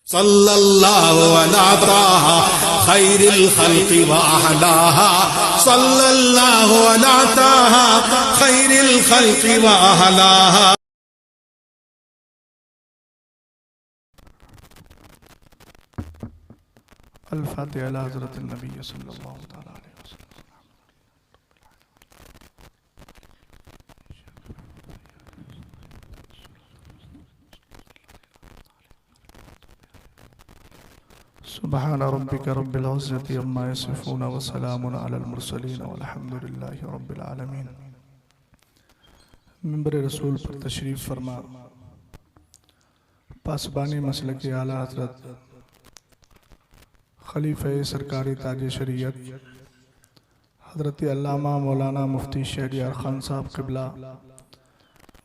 सल्लल्लाहु अला ताहा खैरिल खल्क़ि व अहलाहा सल्लल्लाहु अला ताहा खैरिल खल्क़ि व अहलाहा। अल-फातिहा अला हज़रतिन नबी सल्लल्लाहु तआला अलैहि वसल्लम। सुब्हान रब्बिका रब्बिल इज़्ज़ति अम्मा यसिफून व सलामुन अलल मुरसलीन वल्हम्दुलिल्लाहि रब्बिल आलमीन। मिंबर रसूल पर तशरीफ़ फरमा पासबानी मसलक आला हज़रत खलीफा सरकारी ताज शरीयत हज़रत अल्लामा मौलाना मुफ्ती शहरियार खान साहब क़िबला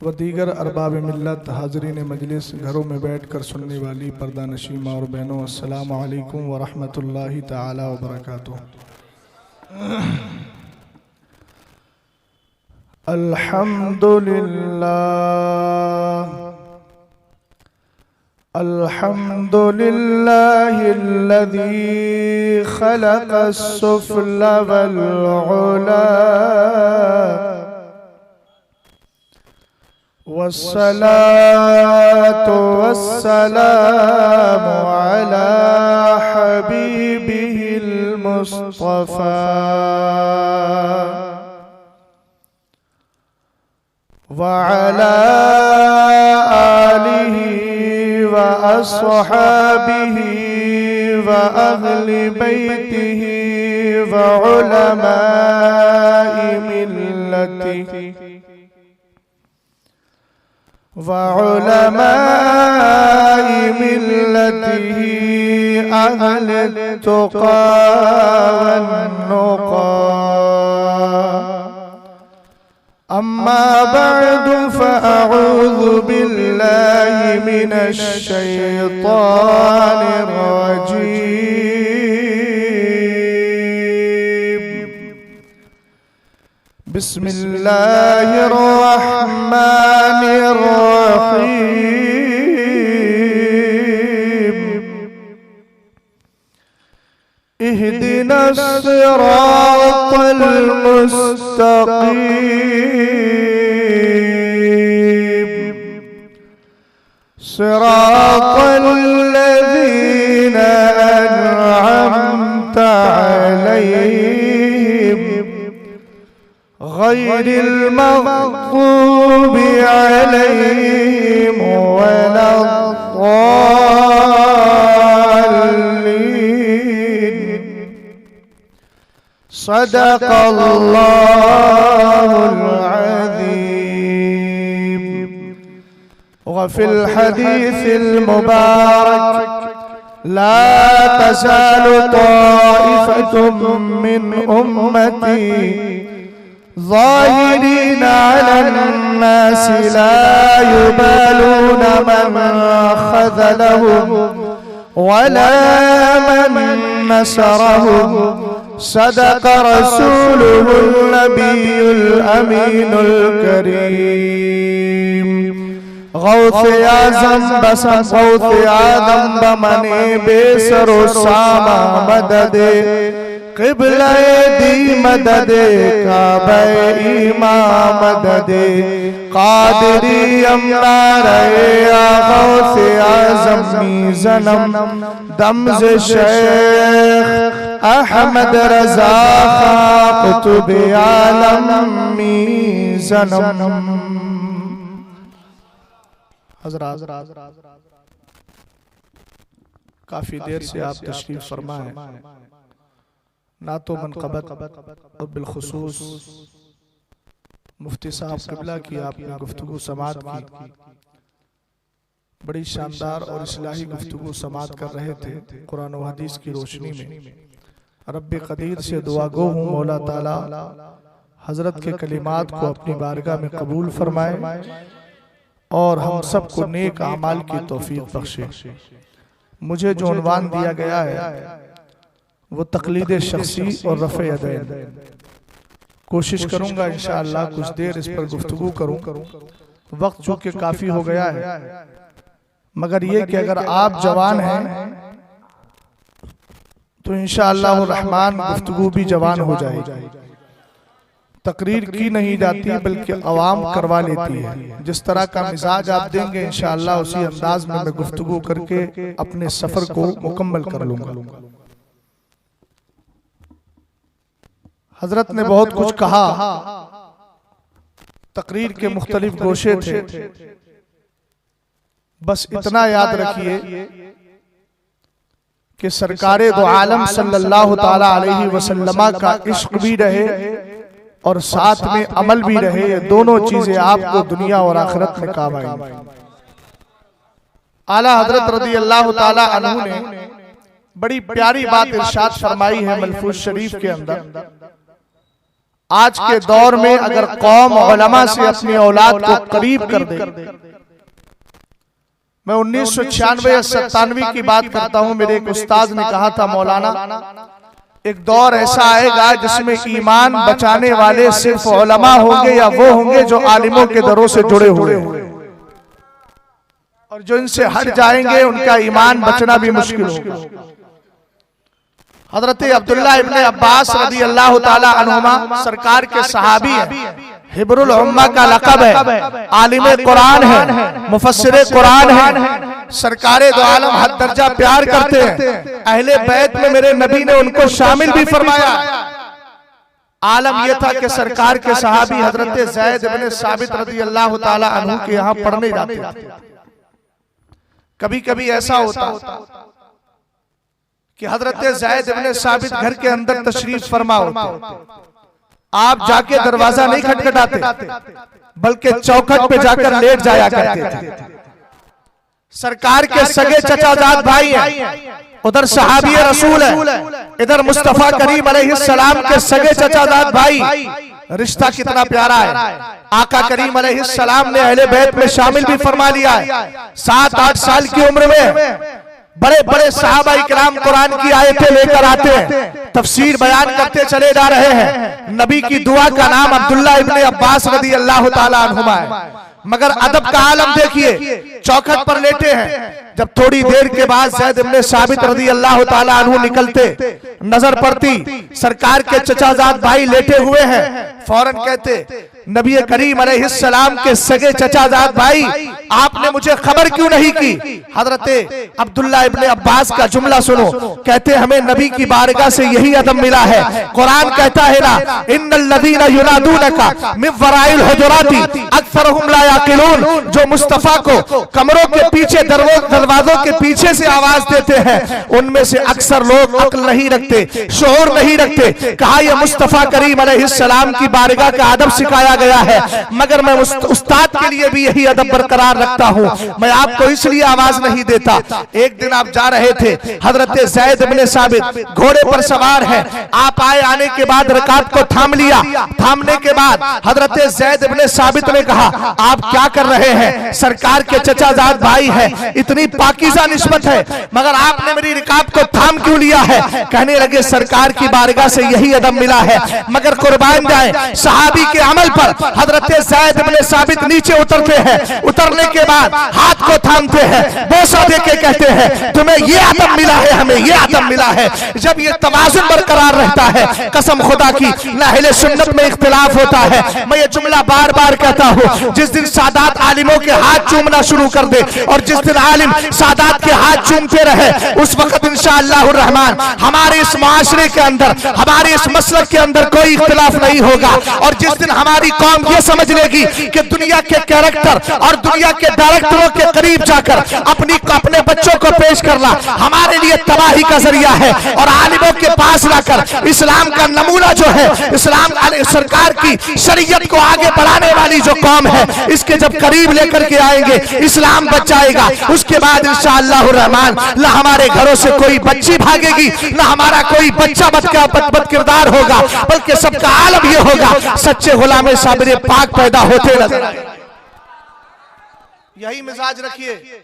व दीगर अरबाब मिल्लत हाज़रीन मजलिस, घरों में बैठ कर सुनने वाली पर्दा नशीं माँ और बहनों, अस्सलामु अलैकुम व रहमतुल्लाहि ताला व बरकातुहू। अल्हम्दुलिल्लाहिल्लज़ी खलक़स-सुफ़्ल वल-उला वस्सलातु वस्सलामु अला हबीबिहिल मुस्तफ़ा व अला आलिहि व अस्हाबिहि व अहलि बैतिहि व उलमाए मिल्लतिहि अहले तुक़ा वन्नुक़ा। अम्मा बअदु फ़अऊज़ु बिल्लाहि मिनश शैतानिर रजीम। बिस्मिल्लाहिर रहमानिर रहीम। इहदिनस सिरातल मुस्तक़ीम सिरातल लज़ीना अनअमता अलैहिम गैरिल मग़ज़ूबि अलैहिम वलद्दाल्लीन। सदक़ल्लाहुल अज़ीम। वफ़िल हदीसिल मुबारक ला तज़ालु ताइफ़तुम मिन उम्मती ज़ाहिरीन अलन्नासि ला युबालून मन ख़ज़लहुम वला मन नसरहुम। सदक़ रसूलुहुन नबियुल अमीनुल करीम। गौसे आज़म बसम गौसे आदम बमने बेसरो सामा मददे क़िबलाए दी मददे काबे इमाम मददे क़ादिरी अम्मारे गौसे आज़म मीज़नम दमज़े शेख अहमद रज़ा खां कुतुब आलम मीज़नम। हज़रात, काफ़ी देर से आप तशरीफ़ फरमा है। ना तो मनक़बत और बिलखुसूस मुफ्ती साहब क़िबला की आपने गुफ्तगू समात की, बड़ी शानदार और इस्लाही गुफ्तगू समात कर रहे थे कुरान व हदीस की रोशनी में। रब्बे क़दीर से दुआ गो हूँ मौला ताला हज़रत के कलिमात को अपनी बारगाह में कबूल फरमाए और हम सबको नेक आमाल की तौफीक बख्शे। मुझे जो उन्वान दिया गया है वो तक़लीद शख्सी और रफ़े यदैन। कोशिश करूंगा इंशाअल्लाह कुछ देर इस पर गुफ्तगू करूं। वक्त चूँकि काफ़ी हो गया है मगर ये कि अगर आप जवान हैं तो इंशाअल्लाह रहमान गुफ्तगू भी जवान हो जाएगी। तकरीर की नहीं जाती बल्कि अवाम करवा लेती है। जिस तरह का मिजाज आप देंगे इंशाअल्लाह उसी अंदाज में मैं गुफ्तगू करके अपने सफर को मुकम्मल कर लूंगा। हजरत ने बहुत कुछ कहा, तकरीर के मुख्तलिफ गोशे थे, बस इतना याद रखिए कि सरकारे दो आलम सल्लल्लाहु ताला अलैहि वसल्लम का इश्क भी रहे और साथ में अमल भी रहे। ये दोनों चीजें आपको दुनिया और आखिरत में काम आएंगी। आला हजरत रज़ी अल्लाह ताला अन्हु ने बड़ी प्यारी बात इरशाद फरमाई है मलफूज शरीफ के अंदर। आज के दौर में अगर कौम उलमा से अपनी औलाद को करीब कर दे, मैं 1996 या 97 की बात करता हूं, मेरे एक उस्ताद ने कहा था, मौलाना एक दौर ऐसा आएगा जिसमें ईमान बचाने वाले सिर्फ उलमा होंगे या वो होंगे जो आलिमों के दरों से जुड़े हुए होंगे, और जो इनसे हट जाएंगे उनका ईमान बचना भी मुश्किल होगा। हजरत अब्दुल्लाह इब्ने अब्बास रज़ी अल्लाह ताला अन्हुमा सरकार के सहाबी हैं, हिब्रुल उम्मा का लक़ब है, आलिम कुरान है, मुफस्सिर कुरान है, सरकारे दो आलम हद दर्जा प्यार करते हैं। अहले बैत में मेरे नबी ने उनको शामिल भी फरमाया। आलम यह था कि सरकार के सहाबी हजरत ज़ैद इब्ने साबित रज़ी अल्लाह ताला अन्हु के यहाँ पढ़ने जाते थे। कभी कभी ऐसा होता कि हजरत ज़ैद इब्ने साबित घर के अंदर तशरीफ फरमा होते, आप जाके दरवाजा नहीं खटखटाते बल्कि चौखट पे जाकर लेट जाया करते थे। सरकार के सगे चचाजाद भाई हैं, उधर सहाबी रसूल है, इधर मुस्तफा करीम अलैहिस्सलाम के सगे चचाजाद भाई। रिश्ता कितना प्यारा है। आका करीम अलैहिस्सलाम ने अहले बैत में शामिल भी फरमा लिया है। 7-8 साल की उम्र में बड़े बड़े सहाबा इकराम कुरान की आयतें लेकर आते हैं, तफसीर बयान करते चले जा रहे हैं। नबी की दुआ का नाम अब्दुल्लाह इब्ने अब्बास रज़ी अल्लाह ताला अन्हुमा है। मगर अदब का आलम देखिए, चौखट पर लेटे हैं। जब थोड़ी देर के बाद ज़ैद इब्ने साबित रज़ी अल्लाह ताला अन्हु निकलते, नजर पड़ती सरकार के चचाजाद भाई लेटे हुए हैं, फौरन कहते, नबी करीम अलैहिस्सलाम के सगे चचाजाद भाई, आपने मुझे खबर क्यों नहीं की? हजरत अब्दुल्लाह इब्ने अब्बास का जुमला सुनो, कहते हमें नबी की बारगाह से यही अदब मिला है। कुरान कहता है ना, इन्नल लज़ीना युनादूनका मिन वराइल हुजुराती अक्सरुहुम ला याक़िलून, जो मुस्तफा को कमरों के पीछे दरवाजों के पीछे से आवाज देते हैं, उनमें से अक्सर लोग अक्ल नहीं रखते, शऊर नहीं रखते। कहा यह मुस्तफा करीम अलैहिस्सलाम की बारगाह का अदब सिखाया गया है, मगर मैं उस्ताद के लिए भी यही अदब बरकरार रखता हूं, मैं आपको इसलिए आवाज नहीं देता। एक दिन आप जा रहे थे, हजरत ज़ैद इब्ने साबित घोड़े पर सवार है, आप आए, आने के बाद रकात को थाम लिया। थामने के बाद हजरत ज़ैद इब्ने साबित ने कहा, आप क्या कर रहे हैं? सरकार के चचाजाद भाई है, इतनी पाकीज़ा निस्बत है, मगर आपने मेरी रकात को थाम क्यों लिया है? कहने लगे, सरकार की बारगाह से यही अदब मिला है। मगर कुर्बान जाए, सहाबी के अमल पर हजरत ज़ैद इब्ने साबित नीचे उतरते हैं, उतरने के बाद हाथ को थामते हैं, बोसा देके कहते हैं, तुम्हें ये अदब मिला है, हमें ये अदब मिला है। जब ये तवाज़ुन बरकरार रहता है, कसम खुदा की ना अहले सुन्नत में इख्तिलाफ होता है। मैं ये जुमला बार बार कहता हूँ, जिस दिन सादात आलिमों के हाथ चूमना शुरू कर दे और जिस दिन आलिम सादात के हाथ चूमते रहे, उस वक्त इंशाअल्लाह रहमान हमारे इस माशरे के अंदर, हमारे इस मसलक के अंदर कोई इख्तिलाफ नहीं होगा। और जिस दिन हमारी कौम ये समझ लेगी कि दुनिया के कैरेक्टर और दुनिया के डायरेक्टरों के करीब जाकर अपने बच्चों को पेश करना हमारे लिए तबाही का जरिया है, और आलिमों के पास लाकर इस्लाम का नमूना जो है, इस्लाम सरकार की शरीयत को आगे बढ़ाने वाली जो कौम है, इसके जब करीब लेकर के आएंगे, इस्लाम बच जाएगा। उसके बाद इंशाअल्लाह रहमान ना हमारे घरों से कोई बच्ची भागेगी, ना हमारा कोई बच्चा बद किरदार होगा, बल्कि सबका आलम ये होगा, सच्चे गुलाम साबिर पाक पैदा होते नजर आए। यही मिजाज रखिए।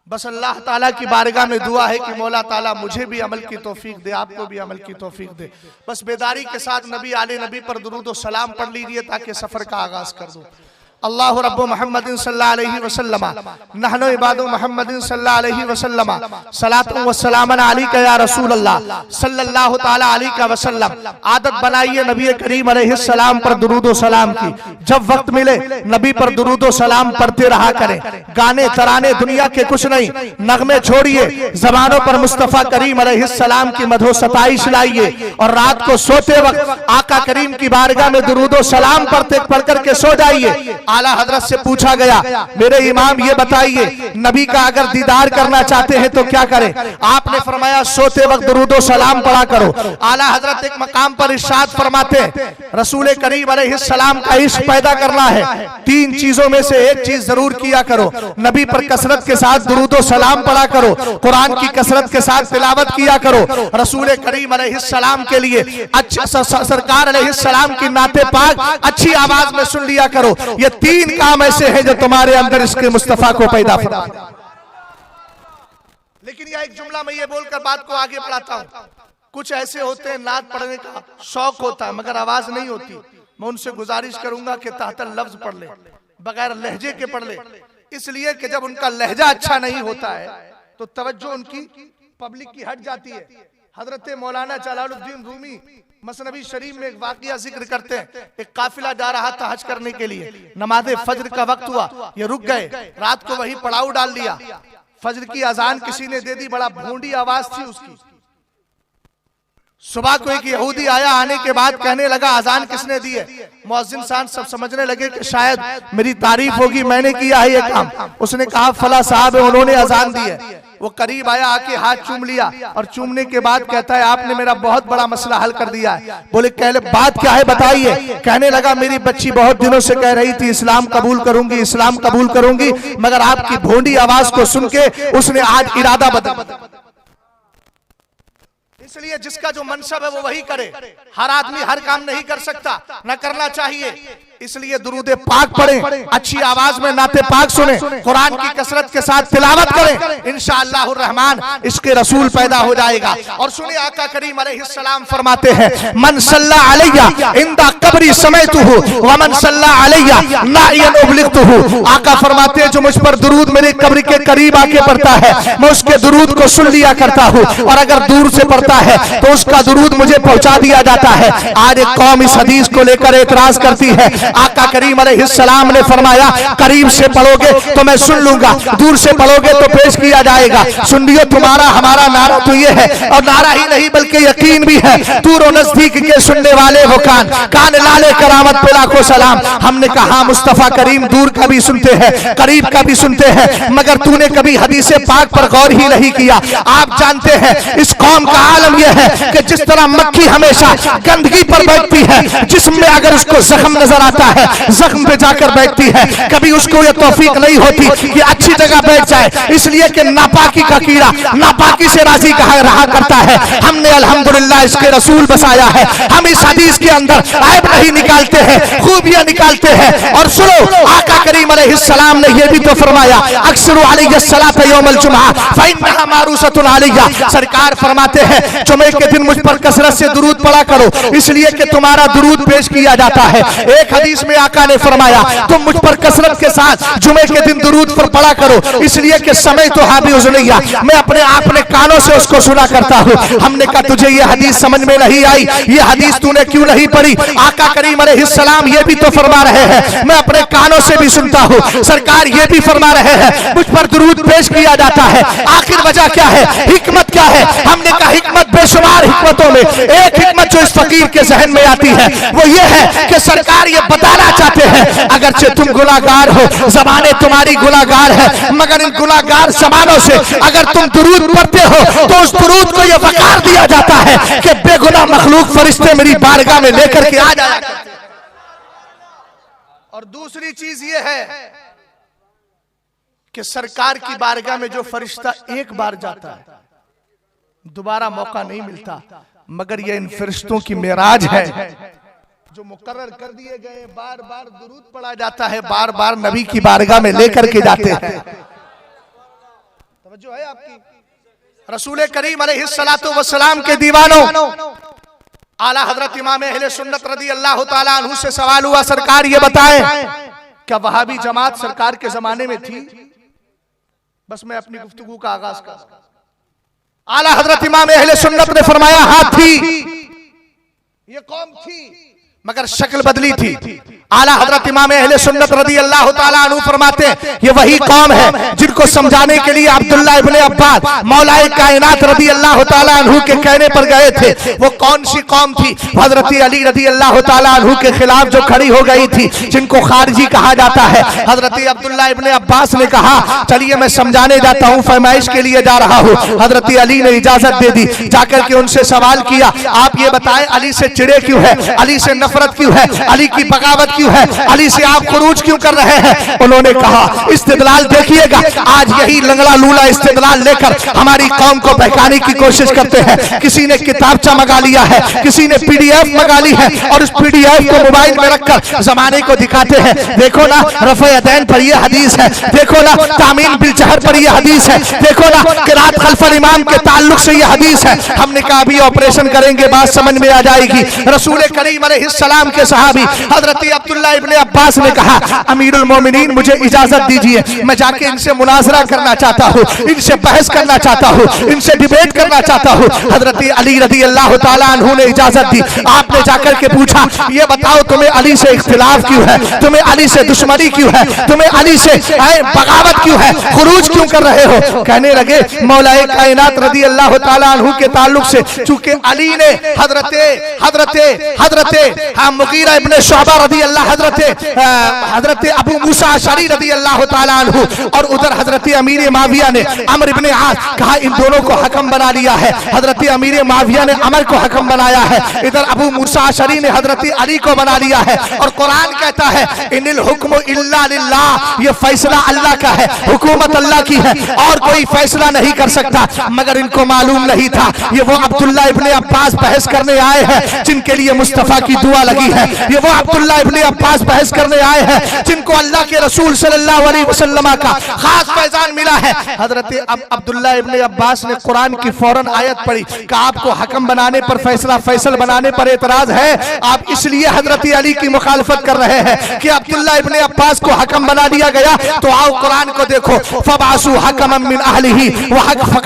बस अल्लाह ताला की बारगाह में दुआ है कि मौला ताला मुझे भी अमल की तौफीक दे, आपको भी अमल की तौफीक दे। बस बेदारी के साथ नबी आले नबी पर दुरूद और सलाम पढ़ लीजिए ताकि सफर का आगाज कर दूं। अल्लाहु रब्बु मुहम्मदिन सल्लल्लाहु अलैहि वसल्लम नहनु इबादु मुहम्मदिन सल्लल्लाहु अलैहि वसल्लम सलातु व सलामन अलैका या रसूल अल्लाह सल्लल्लाहु ताला अलैहि वसल्लम। आदत बनाइए नबी करीम अलैहि सलाम पर दुरूद व सलाम की। जब वक्त मिले नबी पर दुरूद व सलाम पढ़ते रहा करें। गाने तराने दुनिया के कुछ नहीं, नगमे छोड़िए, जबानों पर मुस्तफा करीम अलैहि सलाम की मधो सताइश लाइए और रात को सोते वक्त आका करीम की बारगाह में दुरूद व सलाम पढ़ते पढ़ करके सो जाइए। आला हजरत से पूछा गया, मेरे इमाम ये बताइए नबी का अगर दीदार करना चाहते हैं तो क्या करें? आपने फरमाया सोते वक्त दुरूद व सलाम पढ़ा करो। आला हजरत एक मकाम पर इरशाद फरमाते हैं, रसूल करीम अलैहिस्सलाम का इश्क पैदा करना है, तीन चीजों में से एक चीज जरूर किया करो। नबी पर कसरत के साथ दुरूद व सलाम पढ़ा करो, कुरान की कसरत के साथ तिलावत किया करो, रसूल करीम अलैहिस्सलाम के लिए अच्छा सरकार अलैहिस्सलाम की नाते पाक अच्छी आवाज में सुन लिया करो। ये तीन काम ऐसे हैं जो तुम्हारे अंदर इसके मुस्तफा को पैदा फरमाते। लेकिन यह एक जुमला मैं ये बोलकर बात को आगे बढ़ाता हूं। कुछ ऐसे होते हैं नात पढ़ने का शौक होता है मगर आवाज नहीं होती। मैं उनसे गुजारिश करूंगा कि ताहतल लफ्ज पढ़ ले, बगैर लहजे के पढ़ ले, इसलिए कि जब उनका लहजा अच्छा नहीं होता है तो तवज्जो उनकी पब्लिक की हट जाती है। हजरत मौलाना जलालुद्दीन रूमी मसनवी शरीफ में एक वाकया जिक्र करते हैं। एक काफिला जा रहा था हज करने के लिए, नमाज फज्र का वक्त हुआ, ये रुक गए, रात को वही पड़ाव डाल दिया। फज्र की अजान किसी ने दे दी, बड़ा भूंडी आवाज थी उसकी। सुबह को एक यहूदी आया, आने के बाद कहने लगा अजान किसने दी है? मुअज्जिन साहब सब समझने लगे कि शायद मेरी तारीफ होगी, मैंने किया है ये काम। उसने कहा फला साहब है, उन्होंने अजान दी है। वो करीब आया, आके हाथ चूम लिया और चूमने के बाद कहता है आपने मेरा बहुत बड़ा मसला हल कर दिया है। बोले कहले बात क्या है बताइए। कहने लगा मेरी बच्ची बहुत दिनों से कह रही थी इस्लाम कबूल करूंगी, इस्लाम कबूल करूंगी, मगर आपकी भोंडी आवाज को सुन के उसने आज इरादा बदल। इसलिए जिसका जो मनसब है वो वही करे। हर आदमी हर काम नहीं कर सकता, न करना चाहिए। इसलिए दुरूद पाक पढ़ें, अच्छी आवाज में नाते पाक सुने, कुरान की कसरत के साथ तिलावत करें, इंशाअल्लाह रहमान इसके रसूल पैदा हो जाएगा। और सुने आका करीम अलैहिस्सलाम फरमाते हैं मन सल्ला अलैया इंदा कब्री समयतुहु व मन सल्ला अलैया नायन उबलिगतुहु। आका फरमाते हैं जो मुझ पर दुरूद मेरे कब्र के करीब आके पढ़ता है मैं उसके दुरूद को सुन लिया करता हूँ, और अगर दूर से पढ़ता है तो उसका दुरूद मुझे पहुंचा दिया जाता है। आज एक कौम इस हदीस को लेकर एतराज करती है। आका करीम अलैहिस्सलाम ने फरमाया करीब से पढ़ोगे तो मैं सुन लूंगा, दूर से पढ़ोगे तो पेश किया जाएगा। सुन लियो तुम्हारा हमारा नारा तो ये है, और नारा ही नहीं बल्कि यकीन भी है, दूर और नजदीक के सुनने वाले वो कान लाले करामत पे लाखों सलाम। हमने कहा मुस्तफा करीम दूर का भी सुनते हैं, करीब का भी सुनते हैं, मगर तूने कभी हदीस पाक पर गौर ही नहीं किया। आप जानते हैं इस कौम का आलम यह है कि जिस तरह मक्खी हमेशा गंदगी पर बैठती है, जिसमें अगर उसको जख्म नजर आता है जख्म पे जाकर बैठती है, कभी उसको यह तौफीक नहीं होती कि अच्छी जगह बैठ जाए, इसलिए कि नापाकी का कीड़ा नापाकी से राजी रहा करता है। हमने अल्हम्दुलिल्लाह इसके रसूल बसाया है। हम इस हदीस के अंदर ऐब नहीं निकालते हैं, खूबियां निकालते हैं। और सुनो आका करीम अलैहिस्सलाम ने यह भी तो फरमाया अक्सरु अलैहिस्सलात यौमल जुमआ फइन्नहा मारूसतुन अलैया। सरकार फरमाते हैं जुमे के दिन मुझ पर कसरत से दुरूद पढ़ा करो, इसलिए कि तुम्हारा दुरूद पेश किया जाता है। एक हदीस में आका ने फरमाया तुम मुझ पर कसरत के साथ जुमे के दिन दुरूद पर पढ़ा करो, इसलिए कि समय तो हाबी उजलैया मैं अपने कानों से उसको सुना करता हूँ। हमने कहा तुझे ये हदीस समझ में नहीं आई, ये हदीस तूने क्यों नहीं पढ़ी? आका करीम अलैहिस्सलाम ये भी तो फरमा रहे हैं मैं अपने कानों से भी सुनता हूँ। सरकार ये भी फरमा रहे हैं मुझ पर दुरूद पेश किया जाता है। आखिर वजह क्या है, हिकमत क्या है? हमने कहा हिकमत बेशुमार हिकमतों में एक हिकमत जो इस फकीर के जहन में आती है वो ये है कि सरकार ये बताना चाहते हैं अगरचे तुम गुनाहगार हो, ज़बानें तुम्हारी गुनाहगार है, मगर इन गुनाहगार ज़बानों से अगर तुम दुरूद पढ़ते हो तो उस दुरूद को ये वकार दिया जाता है कि बेगुनाह मखलूक फरिश्ते मेरी बारगाह में लेकर के आ जाया करते। और दूसरी चीज ये है कि सरकार की बारगाह में जो फरिश्ता एक बार जाता है दोबारा मौका नहीं मिलता, मगर ये इन फरिश्तों की मेराज है जो मुकर्रर कर दिए गए। बार बार दुरूद पढ़ा जाता है, बार बार नबी की बारगाह में लेकर के जाते हैं। तवज्जो है आपकी? रसूल करीम अलैहिस्सलातु वस्सलाम के दीवानों आला हजरत इमाम अहले सुन्नत रदी अल्लाह ताला अन्हु से सवाल हुआ सरकार ये बताएं क्या वहाबी जमात सरकार के जमाने में थी? बस मैं अपनी गुफ्तगू का आगाज कर। आला हजरत इमाम अहले सुन्नत ने फरमाया हाँ थी, ये कौम थी मगर शक्ल बदली थी। आला हजरत इमाम अहले सुन्नत रदी अल्लाह ताला अन्हु फरमाते हैं ये वही कौम है जिनको समझाने के लिए अब्दुल्ला इब्ने अब्बास मौलाए कायनात रदी अल्लाह ताला अन्हु के कहने पर गए थे। वो कौन सी कौम थी? हजरत अली रदी अल्लाह ताला अन्हु के खिलाफ जो खड़ी हो गई थी, जिनको खारजी कहा जाता है। हजरत अब्दुल्ला इब्ने अब्बास ने कहा चलिए मैं समझाने जाता हूँ, फरमाइश के लिए जा रहा हूँ। हजरत अली ने इजाजत दे दी। जाकर के उनसे सवाल किया आप ये बताएं अली से चिड़े क्यों है, अली से नफरत क्यों है, अली की बगावत क्यों है, अली से आप खुरूज क्यों कर रहे हैं? उन्होंने कहा इस्तेदलाल देखिएगा, आज यही लंगड़ा लूला इस्तेदलाल लेकर हमारी कौम को बहकाने की कोशिश करते हैं। किसी ने किताबचा मंगा लिया है, किसी ने पीडीएफ मंगा ली है और उस पीडीएफ को मोबाइल में रखकर जमाने को दिखाते हैं। देखो ना रफ़े यदैन पर यह हदीस है, देखो ना तामीन बिल जहर पर यह हदीस है, देखो ना किरात खल्फल इमाम के ताल्लुक से यह हदीस है। हमने कहा अभी ऑपरेशन करेंगे, बात समझ में आ जाएगी। रसूल करीम अलैहिस्सलाम के सहाबी हजरत अब्दुल्ला इब्ने अब्बास ने कहा अमीरुल मोमिनीन मुझे इजाजत दीजिए, मैं जाके इनसे मुनाजरा करना चाहता हूँ, इनसे बहस करना चाहता हूँ, इनसे डिबेट करना चाहता हूँ। हजरत अली रदी अल्लाह ताला अन्हु ने इजाजत दी। आपने जाकर के पूछा ये बताओ तुम्हें अली से इख्तिलाफ क्यों है, तुम्हें अली से दुश्मनी क्यों है, तुम्हें अली से बगावत क्यों है, खुरूज क्यों कर रहे हो? कहने लगे मौलाए कायनात रदी अल्लाह ताला अन्हु के ताल्लुक से चूंकि अली ने मुगीरा इब्ने शुअबा रदी अल्लाह हजरत अबू मूसा अशअरी रदी अल्लाह ताला अन्हु और उधर हजरत अमीर माविया ने अमर इब्ने आस कहा इन दोनों को हकम बना लिया है। हजरत अमीर माविया ने अमर को हकम बनाया है, इधर अबू मूसा अशअरी ने हजरत अली को बना लिया है। और कुरान कहता है इनिल हुक्मु इल्ला लिल्लाह, ये फैसला अल्लाह का है, हुकूमत अल्लाह की है और कोई फैसला नहीं कर सकता। मगर इनको मालूम नहीं था ये वो अब्दुल्ला इब्ने अब्बास बहस करने आए हैं जिनके लिए मुस्तफा की दुआ लगी है, ये वो अब्दुल्ला इब्ने अब्बास बहस करने आए हैं जिनको अल्लाह के रसूल सल्लल्लाहु अलैहि वसल्लम का खास फैजान मिला है। हजरत अब्दुल्ला इब्ने अब्बास ने कुरान की फौरन आयत पढ़ी कि आपको हकम बनाने पर फैसल बनाने पर एतराज है, आप इसलिए हजरत अली की मुखालफत कर रहे हैं कि अब्दुल्ला इब्ने अब्बास को हकम बना दिया गया। तो आओ कुरान को देखो, फबासु हकमम मिन अहलिही व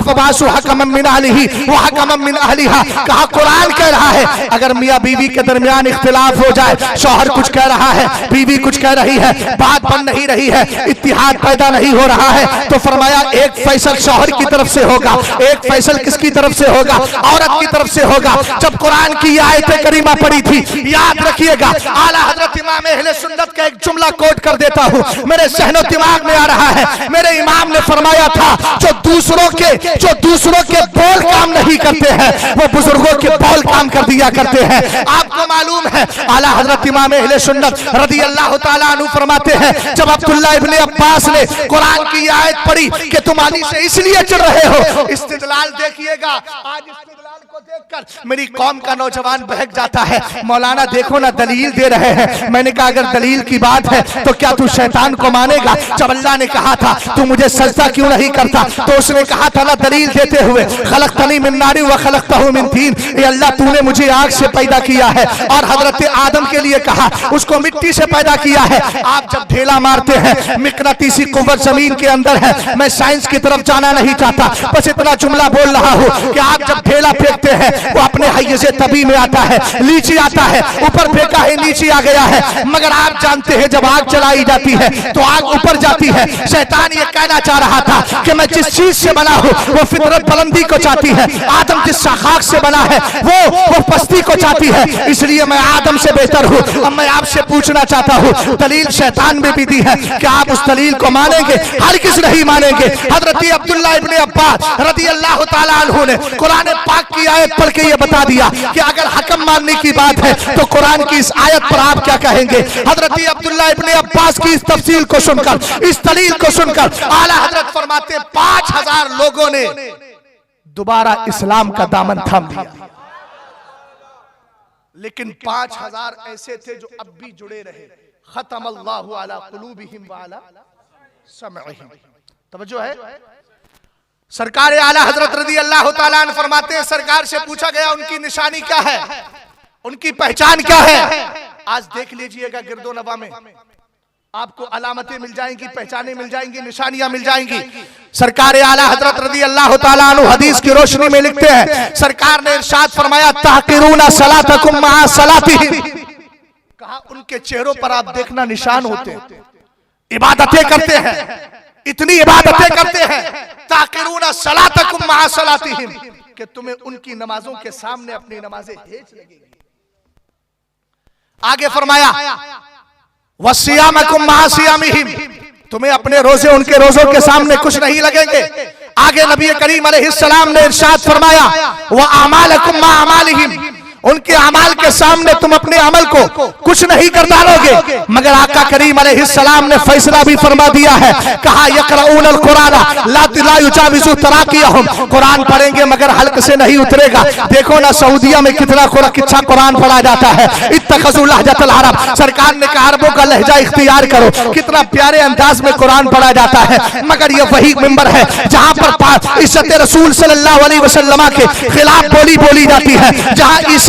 फबासु हकमम मिन अहलिही व हकमम मिन अहलिहा। कहा कुरान कह रहा है अगर मियां बीवी के दरमियान इख्तिलाफ हो जाए, शौहर कुछ कह रहा है, बीवी कुछ कह रही है, बात बन नहीं रही है, इत्तिहाद पैदा नहीं हो रहा है, तो फरमाया एक फैसल शौहर की तरफ से होगा, एक फैसल किसकी तरफ से होगा? औरत की तरफ से होगा। जब कुरान की आयत करीमा पड़ी थी, याद रखिएगा आला हजरत इमाम अहले सुन्नत का एक जुमला कोट कर देता हूँ, मेरे सहनो दिमाग में आ रहा है। मेरे इमाम ने फरमाया था जो दूसरों के बोल काम नहीं करते हैं वो बुजुर्गों के बोल काम कर दिया करते हैं। आपको मालूम है आला हजरत इमाम अहले सुन्नत रदी अल्लाह ताला अन्हु फरमाते हैं जब अब्दुल्ला इब्ने अब्बास ने कुरान की आयत पढ़ी कि तुम अली से इसलिए चिढ़ रहे हो, इस्तिदलाल देखिएगा। आज इस्तिदलाल को देखकर मेरी कौम का नौजवान बहक जाता है। मौलाना देखो ना दलील दे रहे हैं। मैंने कहा अगर दलील की बात है तो क्या तू शैतान को मानेगा? जब अल्लाह ने कहा था तू मुझे सजदा क्यों नहीं करता, तो उसने कहा था ना दलील देते हुए खलक़तनी मिन नारिन व खलक़तहु मिन तीन, ये अल्लाह तूने मुझे आग से पैदा किया है और हजरत आदम के लिए कहा उसको मिट्टी से पैदा किया है। आप जब ढेला मारते हैं मिकनातीसी कुव्वत जमीन के अंदर है। मैं साइंस की तरफ जाना नहीं चाहता, बस इतना जुमला बोल रहा हूँ कि आप जब ढेला फेंकते हैं वो अपने हैज़े तभी में आता है, नीचे आता है, ऊपर फेंका है नीचे आ गया है। मगर आप जानते हैं जब आग चलाई जाती है तो आग ऊपर जाती है। शैतान ये कहना चाह रहा था कि मैं जिस चीज से बना हूँ वो फितरत बुलंदी को चाहती है, आदम जिस खाक से बना है वो पस्ती को चाहती है, इसलिए मैं आदम से बेहतर हूँ। अब मैं आपसे पूछना चाहता हूँ दलील शैतान में भी दी है, क्या आप उस दलील को मानेंगे? हर किसी नहीं मानेंगे। हजरत अब्दुल्ला इब्ने अब्बास रदी अल्लाह ताला अन्हु ने कुरान पाक की आयत पढ़ के ये बता दिया कि अगर हकम मानने की बात है तो कुरान की इस आयत पर आप क्या कहेंगे? हजरत अब्दुल्ला इब्ने अब्बास की इस तफसील को सुनकर, इस दलील को सुनकर आला हजरत फरमाते 5000 लोगों ने दोबारा इस्लाम का दामन थाम लिया, लेकिन 5000 ऐसे थे जो अब भी जुड़े रहे। खतमल्लाहु अला कुलूबिहिम व अला समइहिम। तवज्जो है। सरकार आला हजरत रदी अल्लाह ताला अन्हु फरमाते हैं सरकार से पूछा गया उनकी निशानी क्या है, उनकी पहचान क्या है? आज देख लीजिएगा गिरदो नवा में आपको अलामतें मिल जाएंगी, पहचानें मिल जाएंगी, निशानियां मिल जाएंगी। सरकार आला हजरत रज़ी अल्लाह तआला अन्हु हदीस की रोशनी में लिखते हैं, सरकार ने इरशाद फरमाया ताक़िरूना सलातकुम मआ सलातिहिम, कहा उनके चेहरों पर आप देखना निशान होते हैं, इबादतें करते हैं, इतनी इबादतें करते हैं, ताक़िरूना सलातकुम मआ सलातिहिम, कि तुम्हें उनकी नमाजों के सामने अपनी नमाजें हेच लगेगी। आगे फरमाया वसियामकुम मआ सियामिहिम, तुम्हें अपने रोजे उनके रोजों के सामने कुछ नहीं लगेंगे। आगे नबी करीम अलैहिस्सलाम ने इरशाद फरमाया व अमालकुम मा अमालिहिम, उनके अमाल के सामने तुम अपने अमल को कुछ नहीं कर डालोगे। मगर आका करीम अलैहिस्सलाम ने फैसला भी फरमा दिया है, कहा यक़रऊनल कुरान ला युजाविज़ु तराक़ियहुम, कुरान पढ़ेंगे मगर हल्क से नहीं उतरेगा। देखो ना सऊदिया में कितना किच्छा कुरान पढ़ा जाता है। इत्तख़ज़ू लहजतल अरब, सरकार ने कहा अरबों का लहजा इख्तियार करो, कितना प्यारे अंदाज में कुरान पढ़ा जाता है। मगर ये वही मिंबर है जहां पर इज्जत रसूल सल्लल्लाहु अलैहि वसल्लम के खिलाफ बोली जाती है, जहां ईसाइयों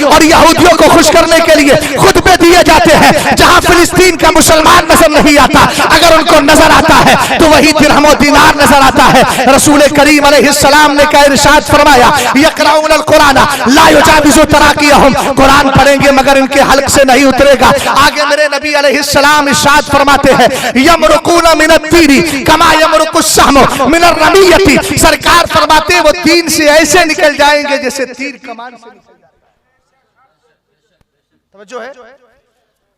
और यहूदियों को खुश करने के लिए खुतबे दिए जाते हैं, जहां फिलिस्तीन का मुसलमान नजर नहीं आता, अगर उनको नजर आता है तो वही दिरहम और दीनार नजर आता है। रसूल करीम अलैहिस्सलाम ने कहा इरशाद फरमाया यक़रऊनल कुरान ला युजाविज़ु तराक़ियहुम, कुरान पढ़ेंगे मगर इनके हल्क से नहीं उतरेगा। आगे मेरे नबी अलैहिस्सलाम इरशाद फरमाते हैं यमरुकूना मिनत्तीरी कमा यमरुकुस सहमु मिनर रमीयती, सरकार फरमाते वो दीन से ऐसे निकल जाएंगे जैसे तीर कमान से निकल। जो है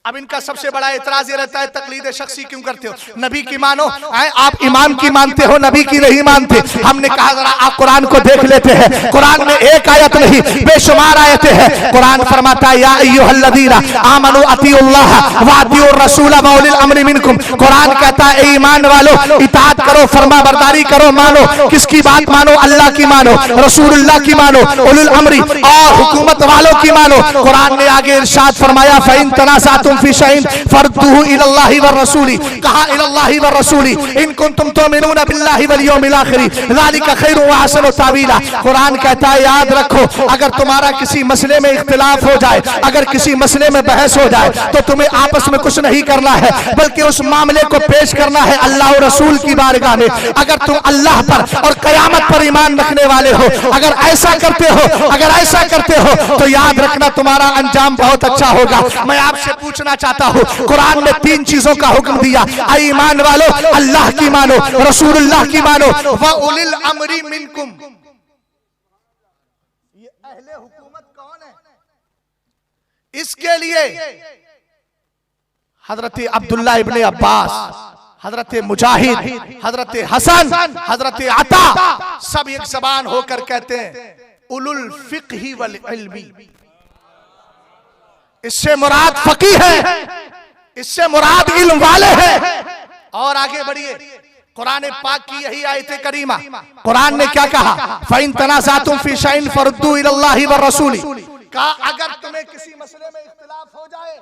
अब इनका सबसे बड़ा एतराज ये रहता है तकलीद शख्सी क्यों करते हो, नबी की मानो, आप इमाम की मानते हो, नबी की नहीं मानते। हमने कहा जरा आप कुरान को देख लेते हैं, कुरान में एक आयत नहीं बेशुमार आयतें हैं। कुरान फरमाता है या अय्युहल्लज़ीना आमनू अतीउल्लाह व अतीउर रसूल व उलिल अम्रि मिनकुम, कुरान कहता है ए ईमान वालों इताअत करो, फरमा बरदारी करो, मानो किसकी बात मानो, अल्लाह की मानो, रसूलुल्लाह की मानो, उलिल अम्रि और हुकूमत वालों की मानो। कुरान ने आगे इरशाद फरमाया फ़इन तनाज़अतुम फी शैइन फरद्दूहु इलल्लाहि व रसूली, कहा इलल्लाहि व रसूली इन कुंतुम तुमिनूना बिल्लाहि वल यौमिल आखिर ज़ालिका खैरु व अहसनु तावीला। कुरान कहता है याद रखो अगर तुम्हारा किसी मसले में इख्तिलाफ हो जाए, अगर किसी मसले में बहस हो जाए तो तुम्हें आपस में कुछ नहीं करना है, बल्कि उस मामले को पेश करना है अल्लाह और रसूल की बारगाह में। अगर तुम अल्लाह पर और कयामत पर ईमान रखने वाले हो, अगर ऐसा करते हो, अगर ऐसा करते हो तो याद रखना तुम्हारा अंजाम बहुत अच्छा होगा। मैं आपसे पूछना चाहता हूँ कुरान ने तीन चीजों का हुक्म दिया, ईमान वालो अल्लाह की मानो, रसूलुल्लाह की मानो, व उलिल अम्री मिनकुम। ये अहले हुकूमत कौन है? इसके लिए हजरत अब्दुल्लाह इब्ने अब्बास, हजरत मुजाहिद, हजरत हसन, हजरत अता सब एक जबान होकर कहते हैं उलुल फिक्ही वल इल्मी। इससे मुराद फकी है, इससे मुराद इल्म वाले हैं। और आगे बढ़िए कुरान पाक की यही आयत करीमा, कुरान ने क्या कहा फ़इन तनाज़अतुम फी शैइन फरुद्दू इलल्लाहि व रसूली, कहा अगर तुम्हें किसी मसले में इख्तिलाफ हो जाए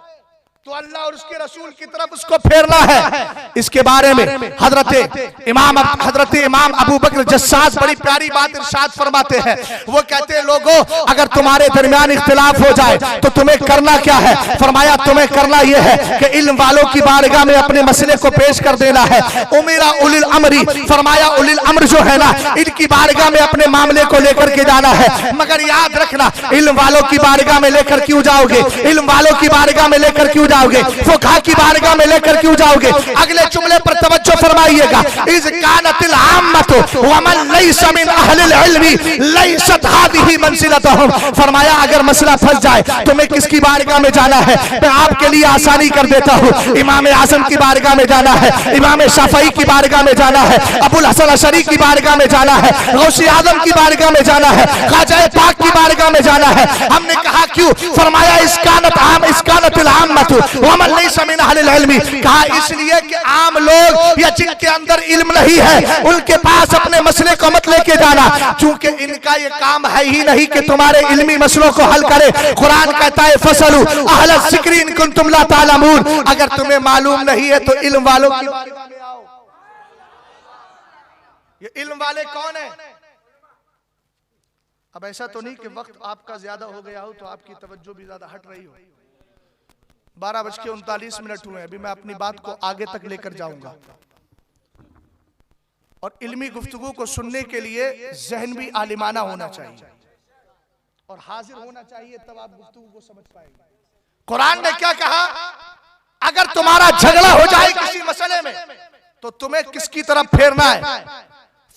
तो अल्लाह और उसके रसूल की तरफ उसको फेरना है। इसके बारे में हजरत इमाम अबू बकर जस्सास बड़ी प्यारी बात इरशाद फरमाते हैं। वो कहते हैं लोगों अगर तुम्हारे दरमियान इख्तिलाफ हो जाए तो तुम्हें करना क्या है? फरमाया तुम्हें करना यह है कि इल्म वालों की बारगाह में अपने मसले को पेश कर देना है। उमिरा उलिल अम्री, फरमाया उलिल अम्र जो है ना इनकी बारगाह में अपने मामले को लेकर के जाना है। मगर याद रखना इल्म वालों की बारगाह में लेकर क्यों जाओगे? इल्म वालों की बारगाह में लेकर क्यों जाओगे? फुक़हा की बारगाह में लेकर क्यों जाओगे? अगले जुमले पर तवज्जो फरमाइएगा, इज़ कानतिल आम्मतु व मन लैसा मिन अहलिल इल्मी लैसत हादिही मंज़िलतुहुम। फरमाया अगर मसला फंस जाए तो मैं किसकी बारगाह में जाना है? मैं आपके लिए आसानी कर देता हूँ। इमाम आज़म की बारगाह में जाना है, इमाम शाफ़ई की बारगाह में जाना है, अबुल हसन अशरी की बारगाह में जाना है, गौसे आज़म की बारगाह में जाना है, ख्वाजा पाक की बारगाह में जाना है। हमने कहा क्यों? फरमाया इस कानतिल आम्मतु व मन लैसा मिन अहलिल इल्मी, कहा इसलिए कि आम लोग या जिनके अंदर इल्म नहीं है उनके पास अपने मसले को मत लेके जाना, क्योंकि इनका ये काम है ही नहीं कि तुम्हारे इल्मी मसलों को हल करे। कुरान कहता है फसलू अहल ज़िक्र इन कुंतुम ला तालमून, अगर तुम्हें मालूम नहीं है तो इल्म वालों की बारगाह में आओ। ये इल्म वाले कौन है? अब ऐसा तो नहीं कि वक्त आपका ज्यादा हो गया हो तो आपकी तवज्जो भी ज्यादा हट रही हो। 12:39 हुए। अभी मैं अपनी बात को आगे तक लेकर जाऊंगा और इल्मी गुफ्तगू को सुनने के लिए जहन भी आलिमाना होना चाहिए और हाजिर होना चाहिए, तब आप गुफ्तगू को समझ पाएंगे। कुरान ने क्या कहा? अगर तुम्हारा झगड़ा हो जाए किसी मसले में तो तुम्हें किसकी तरफ फेरना है?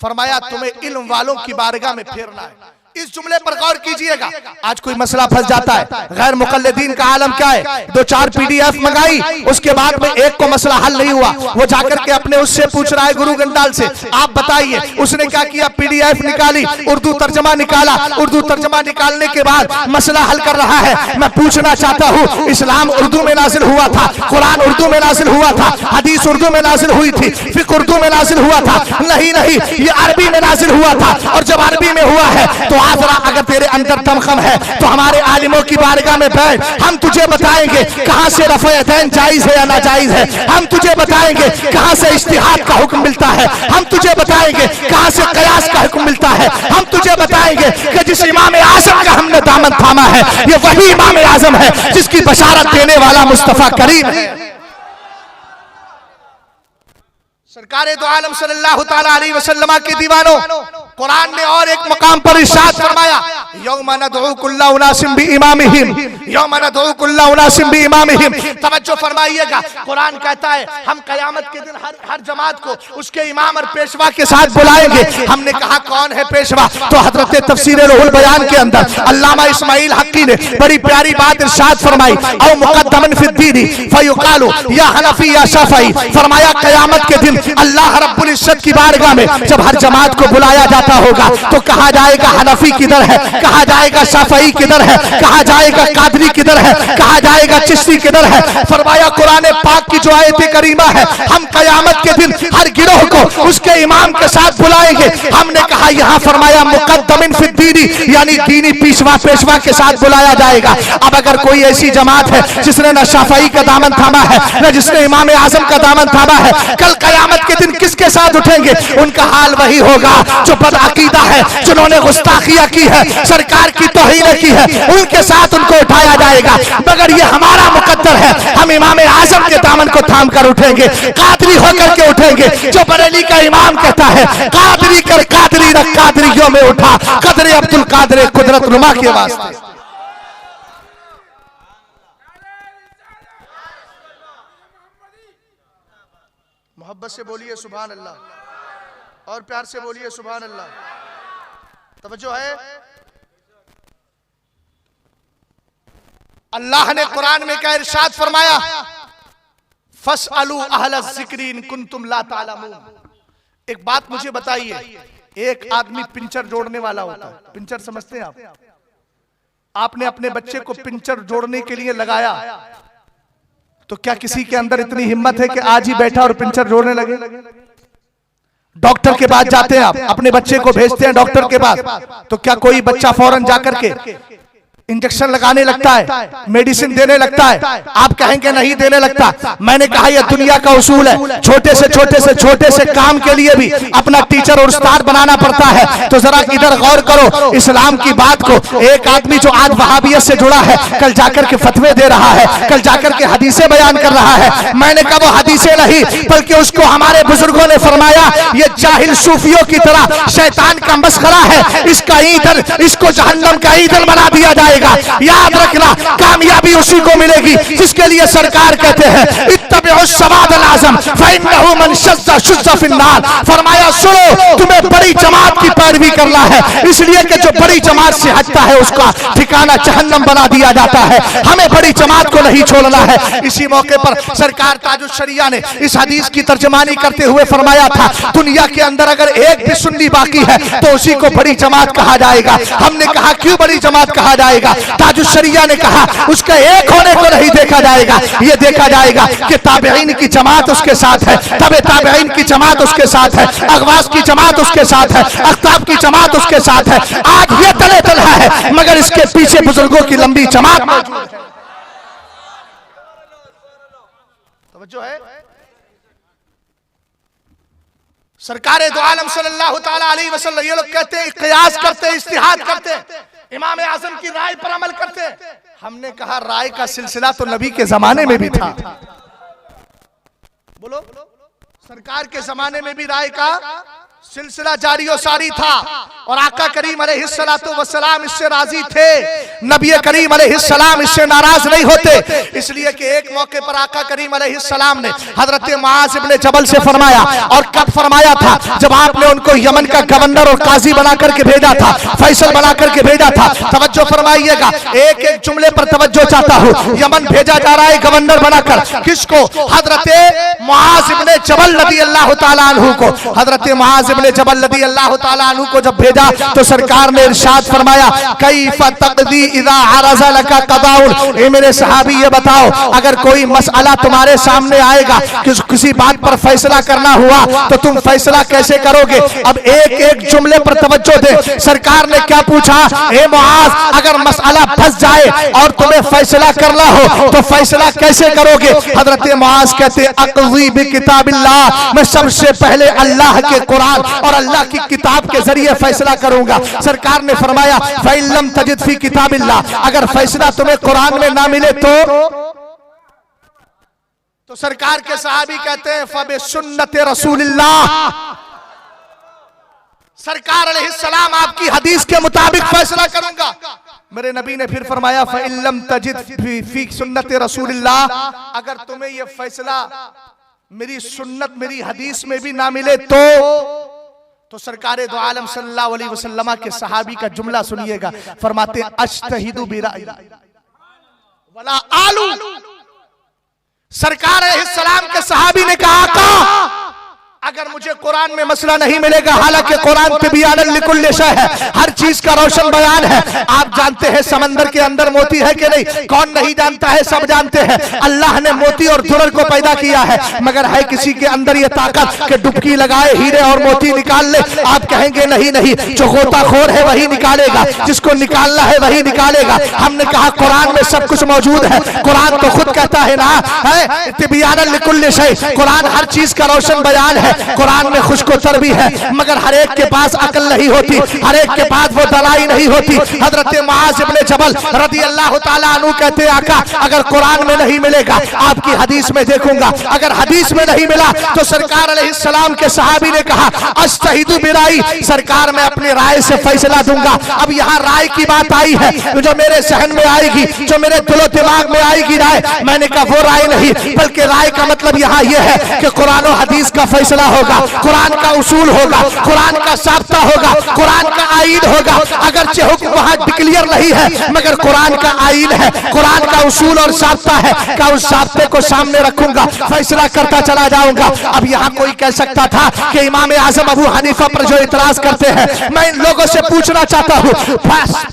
फरमाया तुम्हें इल्म वालों की बारगाह में फेरना है। इस जुमले पर गौर कीजिएगा। आज कोई मसला फंस जाता है, गैर मुकल्लिदीन का आलम क्या है, 2-4 PDF मंगाई, उसके बाद में एक को मसला हल नहीं हुआ, वो जाकर के अपने उससे पूछ रहा है गुरु गंडाल से, आप बताइए। उसने क्या किया? PDF निकाली, उर्दू तर्जमा निकाला, उर्दू तर्जमा निकालने के बाद मसला हल कर रहा है। मैं पूछना चाहता हूँ, इस्लाम उर्दू में नाजिल हुआ था, कुरान उर्दू में नाजिल हुआ था, हदीस उर्दू में नाजिल हुई थी, फिक्र उर्दू में नाजिल हुआ था? नहीं, ये अरबी में नाजिल हुआ था। और जब अरबी में हुआ है तो अगर तेरे अंदर दमखम है तो हमारे आलिमों की बारगाह में बैठ, हम तुझे बताएंगे कहां से रफ़-ए-दैन जायज है या नाजायज है। हम तुझे बताएंगे कहां से इज्तिहाद का हुक्म मिलता है। हम तुझे बताएंगे कहां से कयास का हुक्म मिलता है। हम तुझे बताएंगे कि जिस इमाम आज़म का हमने दामन थामा है, ये वही इमाम आज़म है जिसकी बशारत देने वाला मुस्तफा करीम है। सरकारे दो आलम सल्लल्लाहु ताला अलैहि वसल्लम के दीवानों, कुरान ने और एक मकाम पर इरशाद फरमाया, यौमा नदउ कुल्ला उनासिम बिइमामिहिम, यौमा नदउ कुल्ला उनासिम बिइमामिहिम। तवज्जो फरमाइएगा, कुरान कहता है हम कयामत के दिन हर जमात को उसके इमाम और पेशवा के साथ बुलाएंगे। हमने कहा कौन है पेशवा? तो हजरत तफसीर रूहुल बयान के अंदर अल्लामा इस्माइल हक्की ने बड़ी प्यारी बात इरशाद फरमाई, औ मुक़द्दमन फिद्दीनी फयुक़ालु या हनफी या शाफ़ई। फरमाया कयामत के दिन अल्लाह रब्बुल इज्जत की बारगाह में जब हर जमात को बुलाया जाता होगा तो कहा जाएगा हनफी किधर है, कहा जाएगा शाफई किधर है, कहा जाएगा कादरी किधर है, कहा जाएगा चिश्ती किधर है। फरमाया कुरान पाक की जो आयत करीमा है, हम कयामत के दिन हर गिरोह को उसके इमाम के साथ बुलाएंगे। हमने कहा यहाँ फरमाया मुक़द्दमिन फिद्दीनी, यानी दीनी पेशवा के साथ बुलाया जाएगा। अब अगर कोई ऐसी जमात है जिसने न शाफई का दामन थामा है, न जिसने इमाम आज़म का दामन थामा है, कल कयामत के दिन किसके साथ उठेंगे? उनका हाल वही होगा जो बदअकीदा है, जिन्होंने गुस्ताखियां की है, सरकार की तौहीन की है, उनके साथ उनको उठाया जाएगा। मगर ये हमारा मुकद्दर है, हम इमाम आज़म के दामन को थाम कर उठेंगे, कादरी होकर के उठेंगे। जो बरेली का इमाम कहता है कादरी कर कादरी न कादरियों में उठा, कदरे अब्दुल कादर कुदरत नुमा के वास्ते। मोहब्बत से बोलिए सुभान अल्लाह और प्यार से बोलिए सुभान अल्लाह। तवज्जो है, अल्लाह ने कुरान में क्या इरशाद फरमाया, फस्अलू अहल ज़िक्रि इन कुंतुम ला तालमून। एक बात मुझे बताइए, एक आदमी पिंचर जोड़ने वाला होता है, पिंचर समझते हैं आप? आपने अपने बच्चे को पिंचर जोड़ने के लिए लगाया, तो क्या किसी के अंदर इतनी हिम्मत है कि आज ही बैठा और पिंचर जोड़ने लगे? डॉक्टर के पास जाते हैं, आप अपने बच्चे को भेजते हैं डॉक्टर के पास, तो क्या कोई बच्चा फौरन जाकर के इंजेक्शन लगाने लगता है, मेडिसिन देने लगता है? आप कहेंगे नहीं देने लगता। मैंने कहा यह दुनिया का उसूल है, छोटे से काम के लिए भी अपना टीचर और उस्ताद बनाना पड़ता है। तो जरा इधर गौर करो, इस्लाम की बात को एक आदमी जो आज वहाबियत से जुड़ा है, कल जाकर के फतवे दे रहा है, कल जाकर के हदीसें बयान कर रहा है। मैंने कहा वो हदीसें नहीं, बल्कि उसको हमारे बुजुर्गों ने फरमाया ये जाहिल सूफियों की तरह शैतान का मस्खरा है, इसका ईंधन, इसको जहन्नम का ईंधन बना दिया जाएगा। याद रखना, कामयाबी उसी को मिलेगी जिसके लिए सरकार कहते हैं इत्तबिउ सवादल आज़म फइन्नहु मन शज़्ज़ा शुज़्ज़ा फिन्नार। फरमाया सुनो, तुम्हें बड़ी जमात की पैरवी करना है, इसलिए कि जो बड़ी जमात से हटता है उसका ठिकाना जहन्नम बना दिया जाता है। हमें बड़ी जमात को नहीं छोड़ना है। इसी मौके पर सरकार ताजुश शरिया ने इस हदीस की तर्जमानी करते हुए फरमाया था, दुनिया के अंदर अगर एक भी सुन्नी बाकी है तो उसी को बड़ी जमात कहा जाएगा। हमने कहा क्यों बड़ी जमात कहा जाएगा? ताजुश शरिया ने कहा उसका एक होने को नहीं देखा जाएगा, ये देखा जाएगा कि ताबईन की जमात उसके साथ है, तबे ताबईन की जमात उसके साथ है, अगवास की जमात उसके साथ है, अख्ताब की जमात उसके साथ है। आज ये तले तलहा है, मगर इसके पीछे बुजुर्गों की लंबी जमात मौजूद है। तवज्जो है, सरकारे दो आलम सल्लल्लाहु ताला अलैहि वसल्लम ये लोग कहते हैं, कयास करते हैं, इज्तिहाद करते हैं, इमाम आज़म की राय पर अमल करते हैं। हमने कहा राय का सिलसिला तो नबी के जमाने में भी था। बोलो, सरकार के जमाने में भी राय का सिलसिला जारी और सारी था और आका करीम अलैहिस्सलातु वस्सलाम इससे राजी थे, नबी करीम अलैहिस्सलाम इससे नाराज नहीं होते। इसलिए कि एक मौके पर आका करीम अलैहिस्सलाम ने हजरत मुआज इब्ने जबल से फरमाया, और कब फरमाया था? जब आपने उनको यमन का गवर्नर और काजी बना करके भेजा था, फैसल बना करके भेजा था। तवज्जो फरमाइएगा, एक एक जुमले पर तवज्जो चाहता हूँ। यमन भेजा जा रहा है गवर्नर बनाकर, किसको? हजरत मुआज इब्ने जबल रदियल्लाहु ताला अन्हु को। हजरत मुआज इब्ने जबल रदियल्लाहु ताला अन्हु को जब भेजा तो सरकार ने इरशाद फरमाया, कैफ तक़दी इज़ा अरज़ा लका क़दाउन। ए मेरे सहाबी, ये बताओ, अगर कोई मसला तुम्हारे सामने आएगा, किसी बात पर फैसला करना हुआ, तो तुम फैसला कैसे करोगे? अब एक एक जुमले पर तवज्जो दे। सरकार ने क्या पूछा? ए मुआज, अगर मसला फंस जाए और तुम्हें फैसला करना हो तो फैसला कैसे करोगे? हजरत मुआज कहते, अक़ज़ी बिकिताबिल्लाह, मैं सबसे पहले अल्लाह के कुरान और अल्लाह की किताब के जरिए फैसला करूंगा। सरकार ने फरमाया, फ़इल्लम तजिद फी किताबिल्लाह, अगर फैसला तुम्हें कुरान में ना मिले तो सरकार के सहाबी कहते हैं, फ़बिसुन्नति रसूलिल्लाह, सरकार अलैहिस्सलाम आपकी हदीस के मुताबिक फैसला करूंगा। मेरे नबी ने फिर फरमाया, फ़इल्लम तजिद फी सुन्नति रसूलिल्लाह, अगर तुम्हें यह फैसला मेरी सुन्नत मेरी हदीस में भी ना मिले तो सरकार दो आलम सल्लल्लाहु अलैहि वसल्लम के सहाबी का जुमला सुनिएगा। फरमाते, अज्तहिदु बिराई वला आलू। सरकार अलैहिस्सलाम के सहाबी ने कहा, आका, अगर मुझे कुरान में मसला नहीं मिलेगा, हालांकि कुरान तिबयानन लिकुल्लि शै है, हर चीज का रोशन बयान है। आप जानते हैं समंदर के अंदर मोती है कि नहीं? कौन नहीं जानता है? सब जानते हैं। अल्लाह ने मोती और दुरर को पैदा किया है, मगर है किसी के अंदर ये ताकत कि डुबकी लगाए हीरे और मोती निकाल ले? आप कहेंगे नहीं नहीं, जो गोताखोर है वही निकालेगा, जिसको निकालना है वही निकालेगा। हमने कहा कुरान में सब कुछ मौजूद है। कुरान तो खुद कहता है ना, है तिबयानन लिकुल्लि शै, कुरान हर चीज का रोशन बयान है। कुरान में खुशकोतर भी है, मगर हर एक के पास अकल नहीं होती, हर एक के पास वो दलाई नहीं होती। हजरत मुआज इब्ने जबल रदियल्लाहु ताला अन्हु कहते, आका, अगर कुरान में नहीं मिलेगा, आपकी हदीस में देखूंगा। अगर हदीस में नहीं मिला तो सरकार अलैहिस्सलाम के सहाबी ने कहा, अज्तहिदु बिराई, सरकार मैं अपनी राय से फैसला दूंगा। अब यहाँ राय की बात आई है, जो मेरे सहन में आएगी, जो मेरे दिलो दिमाग में आएगी राय, मैंने कहा वो राय नहीं, बल्कि राय का मतलब यहाँ यह है कि कुरान और हदीस का फैसला होगा, कुरान का उसूल होगा, कुरान का साब्ता होगा, कुरान का आईन होगा। अगरचे हुक्म वहां डिक्लेयर नहीं है, मगर कुरान का आईन है, कुरान का उसूल और साब्ता है, का उस साब्ते को सामने रखूंगा, फैसला करता चला जाऊंगा। अब यहाँ कोई कह सकता था कि इमाम आजम अबू हनीफा पर जो इतराज करते हैं, मैं इन लोगों से पूछना चाहता हूँ,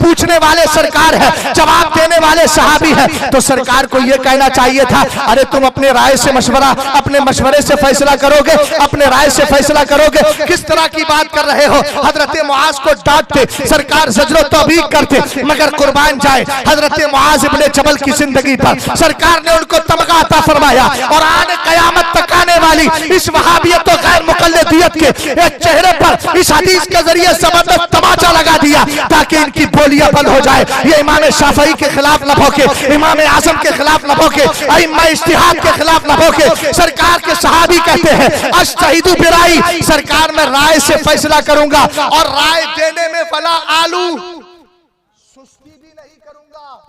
पूछने वाले सरकार है, जवाब देने वाले सहाबी है, तो सरकार को यह कहना चाहिए था, अरे तुम अपने राय से मशवरा, अपने मशवरे से फैसला करोगे, अपने राय से फैसला करोगे, किस तरह की बात कर रहे हो? हजरत मुआज को डांटते, सरकार ज़ज्र तौबीक करते, मगर कुर्बान जाए हजरत मुआज इब्ने जबल की जिंदगी पर सरकार ने उनको तमगा अता फरमाया, और आने कयामत तक आने वाली इस वहाबियत और गैर मुकल्लिदियत के चेहरे पर इस हदीस के जरिए जबरदस्त तमाचा लगा दिया, ताकि इनकी बोलियां बंद हो जाए। ये इमाम शाफई के खिलाफ न भौंके, इमाम आजम के खिलाफ न भौंके, अइम्मा इज्तिहाद के खिलाफ न भौंके। सरकार के सहाबी कहते हैं, अज्तहिदु बिराई, सरकार में राय से फैसला करूंगा, और राय देने में फला आलू, सुस्ती भी नहीं करूंगा।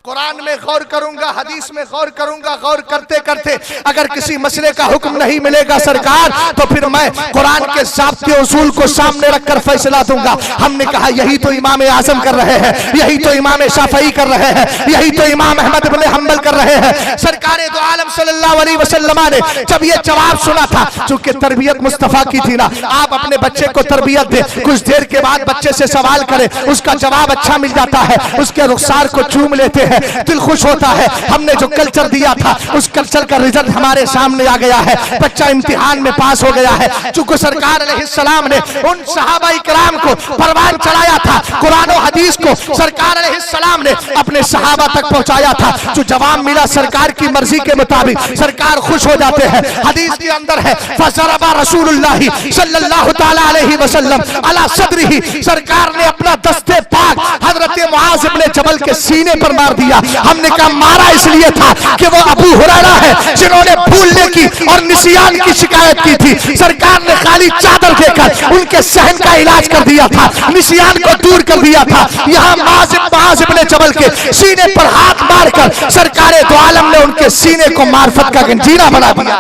कुरान में गौर करूंगा, हदीस में गौर करूंगा, गौर करते करते अगर किसी मसले का हुक्म नहीं मिलेगा सरकार, तो फिर मैं कुरान के ज़ाब्ते उसूल को सामने रखकर फैसला दूंगा। हमने कहा यही तो इमाम आजम कर रहे हैं, यही तो इमाम शाफई कर रहे हैं, यही तो इमाम अहमद इब्ने हंबल कर रहे हैं। सरकार दो आलम सल्लल्लाहु अलैहि वसल्लम ने जब ये जवाब सुना था, चूंकि तरबियत मुस्तफा की थी ना, आप अपने बच्चे को तरबियत दे, कुछ देर के बाद बच्चे से सवाल करें, उसका जवाब अच्छा मिल जाता है, उसके रुखसार को चूम लेते हैं, दिल खुश होता है। हमने जो कल्चर दिया था, उस कल्चर का रिजल्ट हमारे सामने आ गया है, बच्चा इम्तिहान में पास हो गया है। चूंकि सरकार अलैहिस्सलाम ने उन सहाबा इकराम को परवान चढ़ाया था, कुरान और हदीस को सरकार अलैहिस्सलाम ने अपने सहाबा तक पहुंचाया था। जो जवाब मिला सरकार की मर्जी के मुताबिक, सरकार खुश हो जाते हैं। हदीस के अंदर है, फज़रबा रसूलुल्लाह सल्लल्लाहु तआला अलैहि वसल्लम अला सदरिही, सरकार ने अपना दस्ते पाक हजरत मुआज इब्ने जबल के सीने पर मार दिया। हमने कहा मारा इसलिए था कि वो अबू हुरैरा है जिन्होंने भूलने की और निसियान की शिकायत की थी। सरकार ने खाली चादर देकर उनके सहन का इलाज कर दिया था, निसियान को दूर कर दिया था। यहाँ मुआज़ इब्न जबल के सीने पर हाथ मारकर सरकारे दो आलम ने उनके सीने को मार्फत का गंजीरा बना दिया।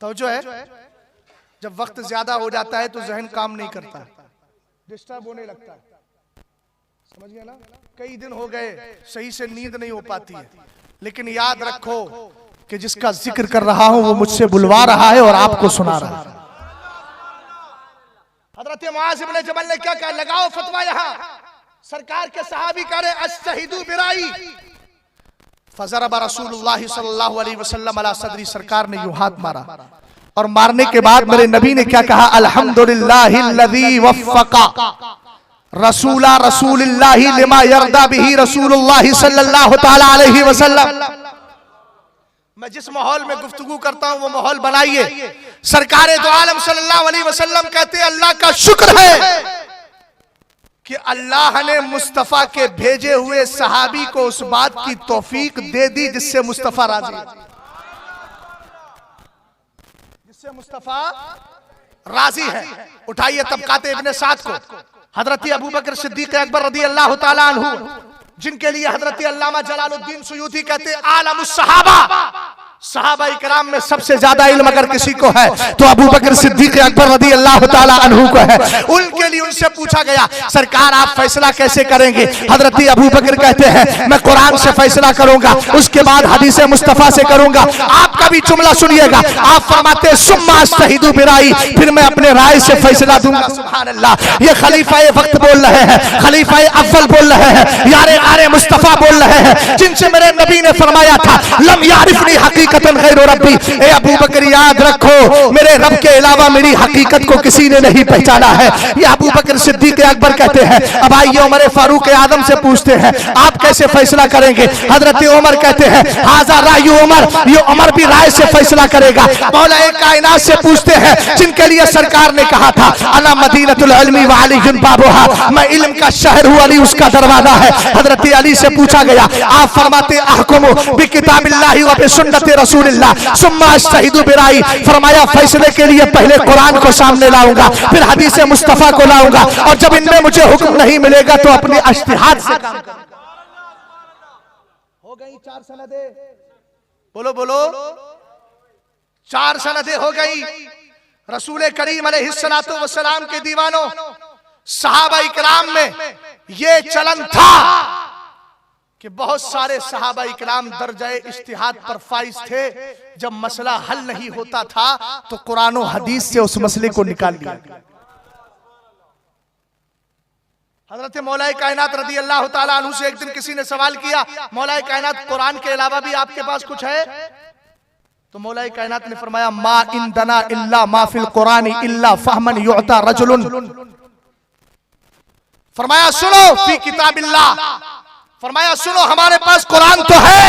तो जो है जब वक्त ज्यादा हो जाता है तो जहन काम नहीं करता, डिस्टर्ब होने लगता है, समझ गए ना। कई दिन हो गए सही से नींद नहीं हो पाती है, लेकिन याद रखो कि जिसका जिक्र कर रहा हूं वो मुझसे बुलवा रहा है और आपको सुना रहा है। हजरत मुआज़ इब्न जबल ने क्या कहा, लगाओ फतवा यहां। सरकार के सहाबी कह रहे अस्तहीदु बिराई फज़रब रसूलुल्लाह सल्लल्लाहु अलैहि वसल्लम अला सदरी। सरकार ने यूं हाथ मारा और मारने के बाद मेरे नबी ने क्या कहा, अल्हम्दुलिल्लाहिल्लज़ी वफ़्फ़क़ा रसूला रसूलिल्लाहि लिमा यरदा बिही रसूलुल्लाह सल्लल्लाहु तआला अलैहि वसल्लम। मैं जिस माहौल में गुफ्तगू करता हूं वो माहौल बनाइए। सरकारे दो आलम सल्लल्लाहु अलैहि वसल्लम कहते हैं अल्लाह का शुक्र है कि अल्लाह ने मुस्तफा के भेजे हुए सहाबी को उस बात की तौफीक दे दी जिससे मुस्तफा राजी है, जिससे मुस्तफा राजी है। उठाइए तबकाते इब्ने साद को, हजरत अबू बकर सिद्दीक अकबर रदी अल्लाह ताला अन्हु, जिनके लिए हजरत अल्लामा जलालुद्दीन सुयूती कहते आलमुस सहाबा, सहाबा इकराम में सबसे ज्यादा इल्म अगर किसी को है तो अबू बकर सिद्दीक अकबर रदी अल्लाह ताला अन्हु को है। उनके लिए उनसे पूछा गया सरकार आप फैसला कैसे करेंगे। हजरत अबू बकर कहते हैं मैं कुरान से फैसला करूंगा, उसके बाद हदीस मुस्तफा से करूंगा। आपका भी जुमला सुनिएगा, आप फरमाते सुम्मा अस्तहीदु बिराई, फिर मैं अपने राय से फैसला दूंगा। सुभान अल्लाह, ये खलीफा वक्त बोल रहे हैं, खलीफा अव्वल बोल रहे हैं, यारे आरे मुस्तफा बोल रहे हैं, जिनसे मेरे नबी ने फरमाया था लम यारिफनी हकीकतन गैरु रब्बी। ए अबू बकर याद रखो मेरे रब के अलावा मेरी हकीकत को किसी ने नहीं पहचाना है। ये अबू बकर सिद्दीक अकबर कहते हैं। अब आइए उमर फारूक आदम से पूछते हैं आप कैसे फैसला करेंगे। हजरत उमर कहते हैं हाजा राय उमर, ये उमर भी राय से फैसला करेगा। मौला कायनात से पूछते हैं जिनके लिए सरकार ने कहा था अना मदीनतुल इल्मी व अलीयुन बाबुहा, मैं इल्म का शहर हूं, अली उसका दरवाजा है। हजरत अली से पूछा गया आप फरमाते अहकुमु बिकिताबिल्लाहि व बिसुन्नति रसूलिल्लाह सुम्मा अस्तहीदु बिराई, फरमाया फैसले के लिए पहले कुरान को सामने लाऊंगा, फिर हदीस मुस्तफा को लाऊंगा, और जब इनमें मुझे हुक्म नहीं मिलेगा तो अपने इज्तिहाद से काम करूंगा। हो गई 4 सनदे, बोलो बोलो 4 सनदे हो गई। रसूल करीम अलैहिस्सलातु वस्सलाम के दीवानों सहाबा इकराम में ये चलन था कि बहुत सारे सहाबा इकराम दर्जाए इज्तिहाद पर फाइज थे। जब मसला हल नहीं होता था तो कुरान और हदीस से उस मसले को निकाल लिया। हजरत मौलाए कायनात रदी अल्लाह ताला अन्हु से एक दिन किसी ने सवाल किया मौलाए कायनात कुरान के अलावा भी आपके पास कुछ है। तो मौलाए कायनात ने फरमाया मा इंदना इल्ला मा फिल कुरानी इल्ला फहमन युअता रजुलन। फरमाया सुनो फी किताबिल्लाह, फरमाया सुनो हमारे पास कुरान तो है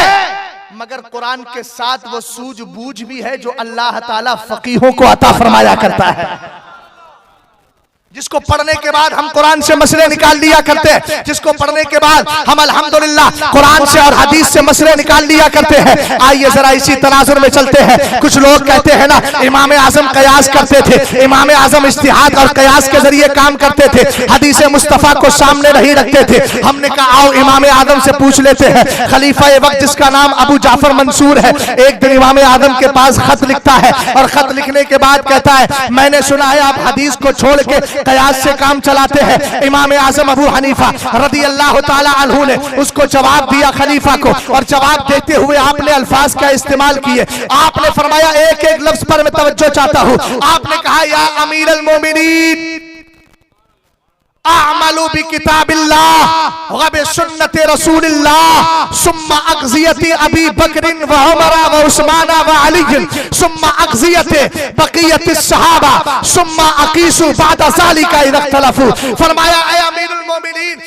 मगर कुरान के साथ वो सूझबूझ भी है जो अल्लाह ताला फकीहों को अता फरमाया करता है, जिसको पढ़ने के बाद हम कुरान से मसले निकाल लिया करते हैं, जिसको पढ़ने के बाद हम अल्हम्दुलिल्लाह कुरान से और हदीस से मसले निकाल लिया करते हैं। आइए जरा इसी तनाजुर में चलते हैं। कुछ लोग कहते हैं ना इमाम आजम कयास करते थे, इमाम आजम इज्तिहाद और कयास के जरिए काम करते थे, हदीस मुस्तफा को सामने नहीं रखते थे। हमने कहा आओ इमाम आजम से पूछ लेते हैं। खलीफा वक्त जिसका नाम अबू जाफर मंसूर है, एक दिन इमाम आजम के पास खत लिखता है और खत लिखने के बाद कहता है मैंने सुना है आप हदीस को छोड़ के कयास से काम चलाते हैं। इमाम आजम अबू हनीफा रदी अल्लाह ताला अन्हु ने उसको जवाब दिया खलीफा को, और जवाब देते हुए आपने अल्फाज का इस्तेमाल किए। आपने फरमाया एक एक लफ्ज पर मैं तवज्जो चाहता हूं। आपने कहा या अमीर अल मोमिनीन अअमलु बि किताबिल्लाह व बि सुन्नति रसूलिल्लाह सुम्मा अग़ज़ियति अबी बकरिन व उमर व उस्मान व अली सुम्मा अग़ज़ियति बक़ियति सहाबा सुम्मा अक़ीसु बाद ज़ालिका इज़्तिलाफ़ु। फरमाया ऐ अमीरुल मोमिनीन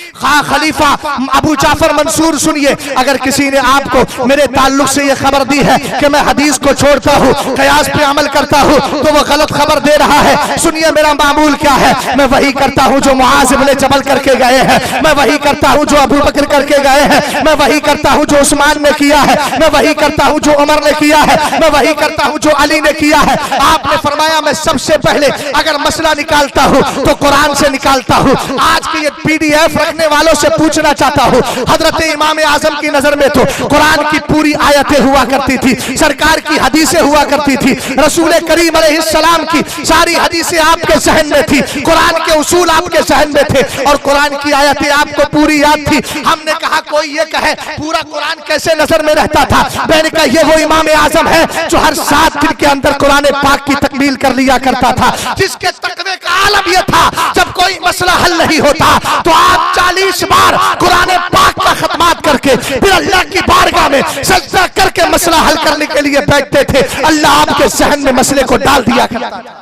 खलीफा अबू जाफर मंसूर, सुनिए, अगर किसी ने आपको मेरे ताल्लुक से ये खबर दी है कि मैं हदीस को छोड़ता हूँ, कयास पे अमल करता हूँ, तो वो गलत खबर दे रहा है। सुनिए मेरा मामूल क्या है, मैं वही करता हूँ जो मुआज़ इब्ने जबल करके गए हैं, मैं वही करता हूँ जो अबू बकर करके गए हैं, मैं वही करता हूँ जो उस्मान ने किया है, मैं वही करता हूँ जो उमर ने किया है, मैं वही करता हूँ जो अली ने किया है। आपने फरमाया मैं सबसे पहले अगर मसला निकालता हूँ तो कुरान से निकालता हूँ। आज की ये पीडीएफ रखने वालों से पूछना चाहता हूँ, हजरत इमाम आजम की नजर में तो कुरान की पूरी आयतें हुआ करती थी, सरकार की हदीसें हुआ करती थी, रसूल करीम अलैहिस्सलाम की सारी हदीसें आपके जहन में थी, कुरान के उसूल आपके जहन में थे और कुरान की आयतें आपको पूरी याद थी। हमने कहा कोई ये कहे पूरा कुरान कैसे नजर में रहता था, मैंने कहा ये वो इमाम आजम है जो हर 7 दिन के अंदर कुरान पाक की तकमील कर लिया करता था, जिसके तकवे का आलम यह था जब कोई मसला हल नहीं होता तो आप 40 बार कुरान पाक का खत्मात करके फिर अल्लाह की बारगाह में सजदा करके मसला हल करने के लिए बैठते थे। अल्लाह आपके जहन में मसले को डाल दिया करता था।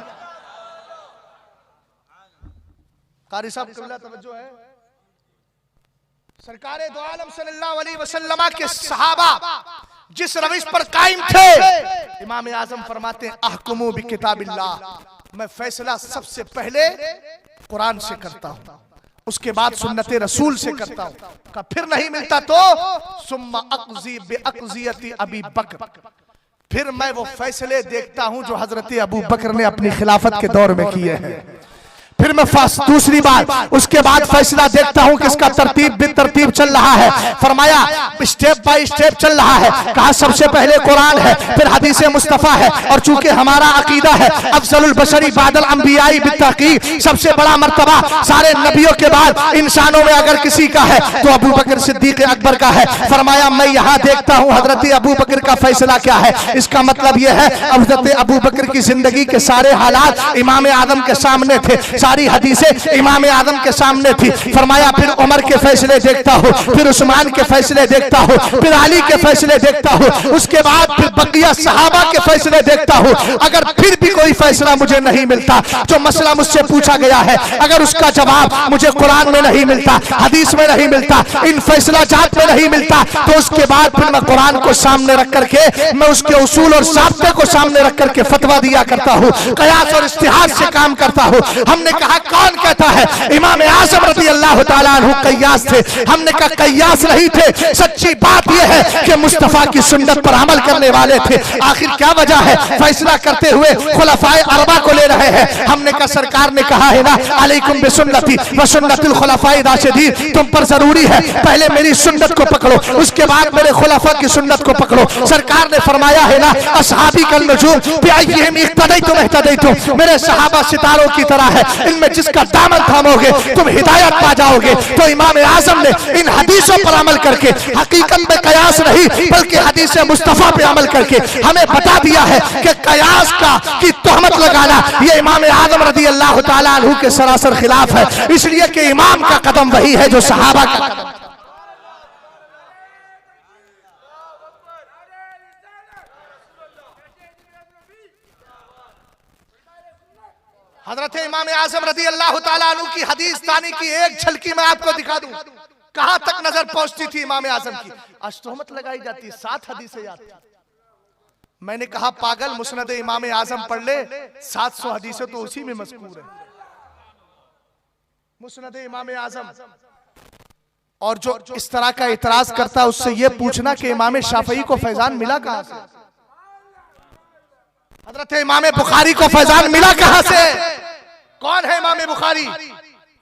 कारी साहब कबिला तवज्जो है, सरकारे दो आलम सल्लल्लाहु अलैहि वसल्लम के सहाबा जिस रविश पर कायम थे, इमाम आजम फरमाते हैं अहकुमु बि किताबिल्लाह, मैं फैसला सबसे पहले कुरान से करता हूं, उसके बाद सुन्नते रसूल से करता हूं, का फिर नहीं मिलता तो सुम्मा अक़ज़ी बि अक़ज़ियति अबी बकर, फिर मैं वो फैसले देखता हूं जो हजरत अबू बकर ने अपनी खिलाफत के दौर में किए हैं, फिर मैं दूसरी बार उसके बाद फैसला देखता हूं कि इसका तरतीब बेतरतीब चल रहा है। फरमाया स्टेप बाय स्टेप चल रहा है, कहा सबसे पहले कुरान है, फिर हदीस मुस्तफा है, और चूंकि हमारा अकीदा है अफजलुल बशरी बादल अंबियाई बित्तहकीक, सबसे बड़ा मर्तबा सारे नबियों के बाद इंसानों में अगर किसी का है तो अबू बकर सिद्दीक अकबर का है। फरमाया मैं यहाँ देखता हूँ हजरत अबू बकर का फैसला क्या है, इसका मतलब यह है हजरत अबू बकर की जिंदगी के सारे हालात इमाम आदम के सामने थे, सारी हदीसें इमाम आदम के सामने थी। फरमाया फिर उमर के फैसले देखता हूँ, फिर उस्मान के फैसले देखता हूँ, फिर अली के फैसले देखता हूँ, उसके बाद फिर बकिया सहाबा के फैसले देखता हूँ। अगर फिर भी कोई फैसला मुझे नहीं मिलता, जो मसला मुझसे पूछा गया है, अगर उसका जवाब मुझे कुरान में नहीं मिलता, हदीस में नहीं मिलता, इन फैसला जात में नहीं मिलता, तो उसके बाद फिर मैं कुरान को सामने रख करके मैं उसके उसूल और साब्ते को सामने रख करके फतवा दिया करता हूँ, कयास और इस्तिहाद से काम करता हूँ। हमने कहा कौन कहता है इमाम आज़म रज़ी अल्लाह ताला अन्हु कयास थे, हमने कहा कयास नहीं थे, सच्ची बात यह है कि मुस्तफा की सुन्नत पर अमल करने वाले थे। आखिर क्या वजह है फैसला करते हुए खुलफाए अरबा को ले रहे हैं, हमने कहा सरकार ने कहा है ना अलैकुम बिसुन्नती व सुन्नतिल खुलफाए राशिदीन, तुम पर जरूरी है पहले मेरी सुन्नत को पकड़ो, उसके बाद मेरे खुलफा की सुन्नत को पकड़ो। सरकार ने फरमाया है ना असहाबी कल नजूम बिअय्यिहिम इक्तदैतुम इहतदैतुम, मेरे सहाबा सितारों की तरह है, इनमें जिसका दामन थामोगे तुम हिदायत पा जाओगे। तो इमाम आजम ने इन हदीसों पर अमल करके हकीकत में कयास नहीं बल्कि हदीस मुस्तफा पे अमल करके हमें बता दिया है कि कयास का की तोहमत लगाना ये इमाम आजम रज़ी अल्लाह ताला अन्हु के सरासर खिलाफ है, इसलिए कि इमाम का कदम वही है जो सहाबा का कदम। हजरत इमाम आज़म रज़ी अल्लाह ताला अन्हु की हदीस तानी की एक झलकी मैं आपको दिखा दूं, कहां तक नजर पहुंचती थी इमाम आज़म की। आज तोहमत लगाई जाती, 7 हदीसें याद थी। मैंने कहा पागल, मुस्नद इमाम आज़म पढ़ ले, 700 हदीसें तो उसी में मज़कूर है, मुस्नद इमाम आज़म। और जो इस तरह का इतराज करता है उससे यह पूछना कि इमाम शाफई को फैजान मिला कहां से, हजरत इमाम बुखारी को फैजान मिला कहां से? कौन है इमाम बुखारी?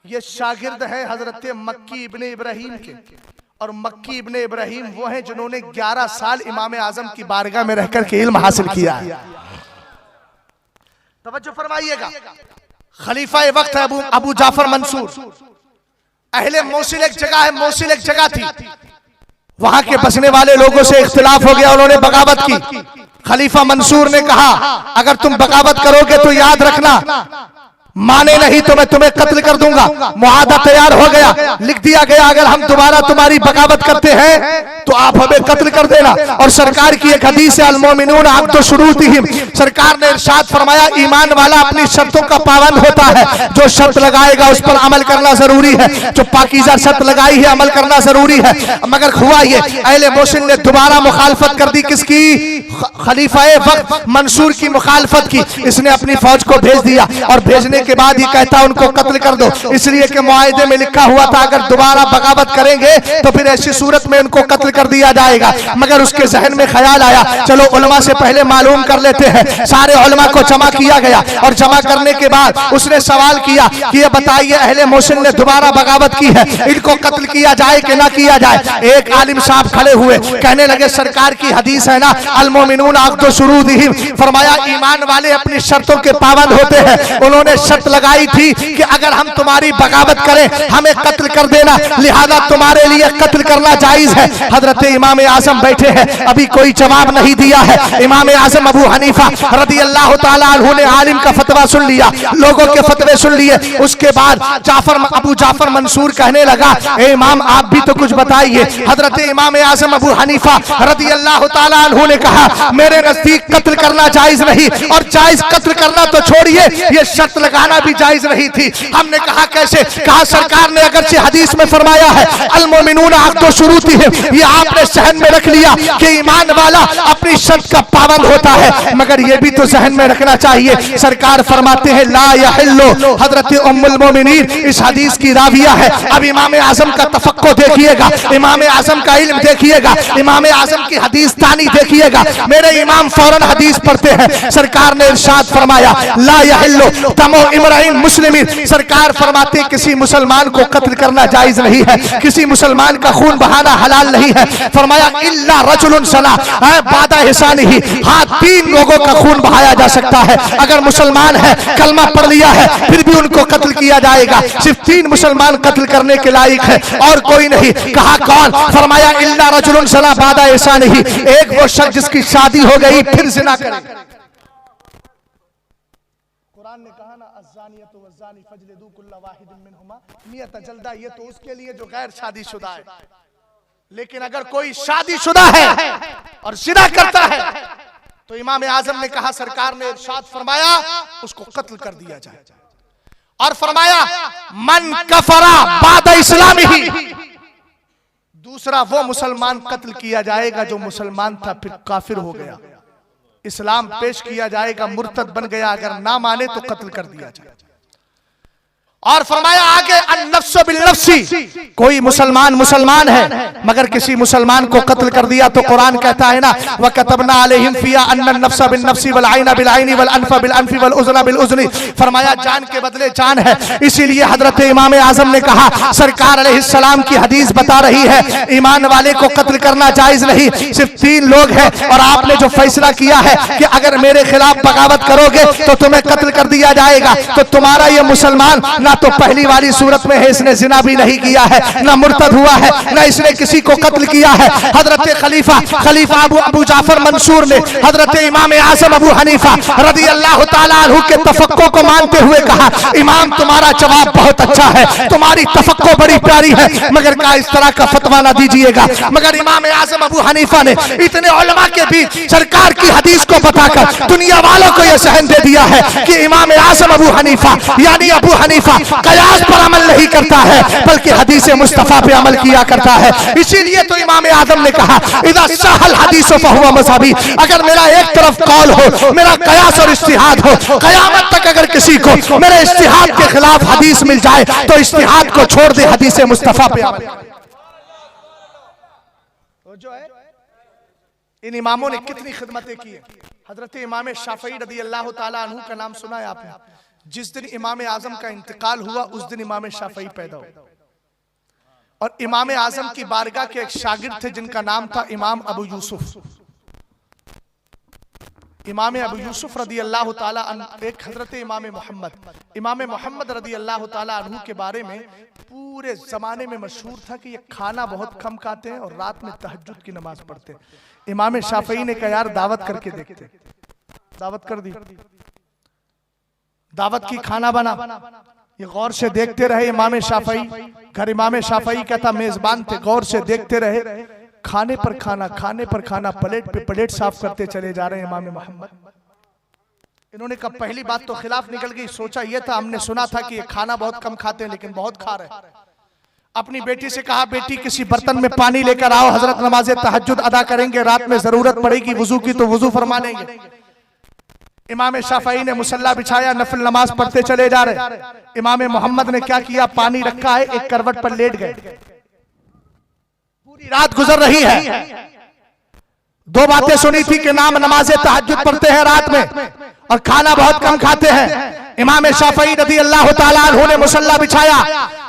ये शागिर्द है हजरत मक्की इब्ने इब्राहिम के, और मक्की इब्ने इब्राहिम वो हैं जिन्होंने 11 साल इमाम आजम की बारगाह में रहकर के इल्म हासिल किया है। तवज्जो फरमाइएगा, खलीफा वक्त है अबू जाफर मंसूर। अहले मौसिल एक जगह है, मौसिल एक जगह थी, वहां के बसने वाले लोगों से इख्तिलाफ हो गया, उन्होंने बगावत की। खलीफा मंसूर ने कहा अगर तुम बगावत करोगे तो याद रखना माने नहीं तो मैं तुम्हें कत्ल कर दूंगा। मुआहदा तैयार हो गया, लिख दिया गया अगर हम दोबारा तुम्हारी बगावत करते हैं तो आप हमें कत्ल कर देना। और सरकार की एक हदीस है, अल मोमिनून अक़्दु शुरूतिहिम, सरकार ने इरशाद फरमाया ईमान वाला अपनी शर्तों का पाबंद होता है। जो शर्त लगाएगा उस पर अमल करना जरूरी है, जो पाकीज़ा शर्त लगाई है अमल करना जरूरी है। मगर हुआ ये, अहले मोहसिन ने दोबारा मुखालफत कर दी, किसकी? खलीफाए वक्त मंसूर की मुखालफत की। इसने अपनी फौज को भेज दिया और भेजने के बाद ही कहता उनको कत्ल कर दो, इसलिए कि मुआहदे में लिखा हुआ था अगर दोबारा बगावत करेंगे तो फिर ऐसी सूरत में उनको कत्ल कर दिया जाएगा। मगर उसके जहन में ख्याल आया चलो उलमा से पहले मालूम कर लेते हैं। सारे उलमा को जमा किया गया और जमा करने के बाद उसने सवाल किया कि ये बताइए अहले मोहसिन ने दोबारा बगावत की है, इनको कत्ल किया जाए कि ना किया जाए? एक आलिम साहब खड़े हुए, कहने लगे सरकार की हदीस है ना, अल मोमिनून अक़्दु शुरूतिहिम, फरमाया ईमान वाले अपनी शर्तों के पाबंद होते हैं। उन्होंने शर्त लगाई थी कि अगर हम तुम्हारी बगावत करें हमें कत्ल कर देना, लिहाजा तुम्हारे लिए कत्ल करना जायज है। हजरत इमाम आजम बैठे हैं, अभी कोई जवाब नहीं दिया है। इमाम आजम अबू हनीफा रदी अल्लाह ताला अन्हु ने आलिम का फतवा सुन लिया, लोगों के फतवे सुन लिए। उसके बाद अबू जाफर मंसूर कहने लगा ए इमाम आप भी तो कुछ बताइए। हजरत इमाम आजम अबू हनीफा रदी अल्लाह ताला अन्हु ने कहा मेरे नजदीक कत्ल करना जायज नहीं, और जायज कत्ल करना तो छोड़िए ये शर्त लगाना भी जायज नहीं थी। हमने कहा कैसे? कहा सरकार ने अगरचे हदीस में फरमाया है अल मोमिनून अक़्दु शुरूतिहिम, ये आपने सहन में रख लिया कि ईमान वाला अपनी शर्त का पाबंद होता है, मगर ये भी तो सहन में रखना चाहिए। सरकार फरमाते हैं ला यहिल्लु, हजरत उम्मुल मोमिनीन इस हदीस की राविया है। अब इमाम आजम का तफक्को देखिएगा, इमाम आजम का इल्म देखिएगा, इमाम आजम की हदीस तानी देखिएगा। मेरे इमाम फौरन हदीस पढ़ते हैं। सरकार ने इरशाद फरमाया ला यहिल्लु तमो इमराइन मुस्लिमीन, सरकार फरमाते किसी मुसलमान को कत्ल करना जायज नहीं है, किसी मुसलमान का खून बहाना हलाल नहीं है। फरमाया इल्ला रजुलन सना बादा हिसानिही, हाँ 3 लोगों का खून बहाया जा सकता है। अगर मुसलमान है कलमा पढ़ लिया है फिर भी उनको कत्ल किया जाएगा। सिर्फ 3 मुसलमान कत्ल करने के लायक है और कोई नहीं। कहा कौन? फरमाया इल्ला रजुलन सना बादा हिसानिही, एक वो शख्स जिसकी शादी हो गई फिर जिना करे। कुरान ने कहा ना अज़्ज़ानियतु वज़्ज़ानी फजलिदू कुल्ला वाहिदिन मिनहुमा मियत जल्दा, ये तो उसके लिए जो गैर शादीशुदा है। लेकिन अगर कोई शादीशुदा है और जिना करता है तो इमाम आजम ने कहा सरकार ने इरशाद फरमाया उसको कत्ल कर दिया जाए। और फरमाया मन कफरा बाद इस्लामिही, दूसरा वो मुसलमान कत्ल किया जाएगा जो मुसलमान था फिर काफिर हो गया, इस्लाम पेश किया जाएगा, मुर्तद बन गया, अगर ना माने तो कत्ल कर दिया जाए। और फरमाया आगे अन्नफ्सु बिन्नफ्सी, कोई मुसलमान है मगर किसी मुसलमान को कत्ल कर दिया तो कुरान कहता है ना व कतबना अलैहिम फिया अन्नफ्सा बिन्नफ्सी वल ऐना बिल ऐनी वल अनफा बिल अनफी वल उज़्ना बिल उज़्नी, फरमाया जान के बदले जान है। इसीलिए हजरत इमाम आजम ने कहा सरकार अलैहिस्सलाम की हदीस बता रही है ईमान वाले को कत्ल करना जायज नहीं, सिर्फ 3 लोग हैं और आपने जो फैसला किया है कि अगर मेरे खिलाफ बगावत करोगे तो तुम्हें कत्ल कर दिया जाएगा, तो तुम्हारा ये मुसलमान ना तो पहली वाली सूरत में है, इसने जिना भी नहीं किया है, ना मुर्तद हुआ है, ना इसने किसी को कत्ल किया है। हजरत खलीफा अबू जाफर मंसूर ने हजरत इमाम आजम अबू हनीफा रदी अल्लाह ताला अन्हु के तफक्को को मानते हुए कहा इमाम तुम्हारा जवाब बहुत अच्छा है, तुम्हारी तफक्को बड़ी प्यारी है, मगर क्या इस तरह का फतवा ना दीजिएगा। मगर इमाम आजम अबू हनीफा ने इतने उलमा के बीच सरकार की हदीस को बताकर दुनिया वालों को यह सहन दे दिया है कि इमाम आजम अबू हनीफा यानी अबू हनीफा कयास पर अमल नहीं करता है बल्कि हदीस मुस्तफा पे अमल किया करता है। इसीलिए तो इमाम आजम ने कहा इदा सहल हदीस फहुवा मज़हबी, अगर मेरा एक तरफ कौल हो, मेरा कयास और इज्तिहाद हो, कयामत तक अगर किसी को मेरे इज्तिहाद के खिलाफ हदीस मिल जाए तो इज्तिहाद को छोड़ दे, हदीस मुस्तफा पे अमल। जो है इन इमामों ने कितनी खिदमतें की है। हजरत इमाम शाफई रदी अल्लाह ताला अन्हु का नाम सुना है आपने? जिस दिन इमाम आजम का इंतकाल हुआ उस दिन इमाम शाफई पैदा हुए और इमाम आजम की बारगाह के एक शागिर्द थे जिनका नाम था इमाम अबू यूसुफ। इमाम अबू यूसुफ रदी अल्लाह ताला अन्हु एक हजरत इमाम मोहम्मद रदी अल्लाह ताला अन्हु के बारे में पूरे जमाने में मशहूर था कि ये खाना बहुत कम खाते हैं और रात में तहज्जुद की नमाज पढ़ते हैं। इमाम शाफई ने कहा यार दावत करके देखते, दावत कर दी, दावत की खाना बना, ये गौर से देखते रहे इमाम शाफई। घर इमाम शाफई कहता मेजबान थे, गौर से देखते रहे, खाने पर खाना, खाने पर खाना, प्लेट पे प्लेट साफ करते चले जा रहे हैं इमाम मोहम्मद। इन्होंने कहा पहली बात तो खिलाफ निकल गई। सोचा ये था, हमने सुना था कि ये खाना बहुत कम खाते हैं लेकिन बहुत खा रहे हैं। अपनी बेटी से कहा बेटी किसी बर्तन में पानी लेकर आओ, हजरत नमाज तहज्जुद अदा करेंगे, रात में जरूरत पड़ेगी वुजू की तो वुजू फरमा लेंगे। इमाम शाफई ने मुसल्ला बिछाया, नफिल नमाज पढ़ते चले जा रहे। इमाम मोहम्मद ने क्या किया, पानी रखा है, एक करवट पर लेट गए। पूरी रात गुजर रही है, दो बातें सुनी थी कि नाम नमाज तहज्जुद पढ़ते हैं रात में और खाना बहुत कम खाते हैं। इमाम शाफई रज़ी अल्लाह ताला अन्हु ने मुसल्ला बिछाया,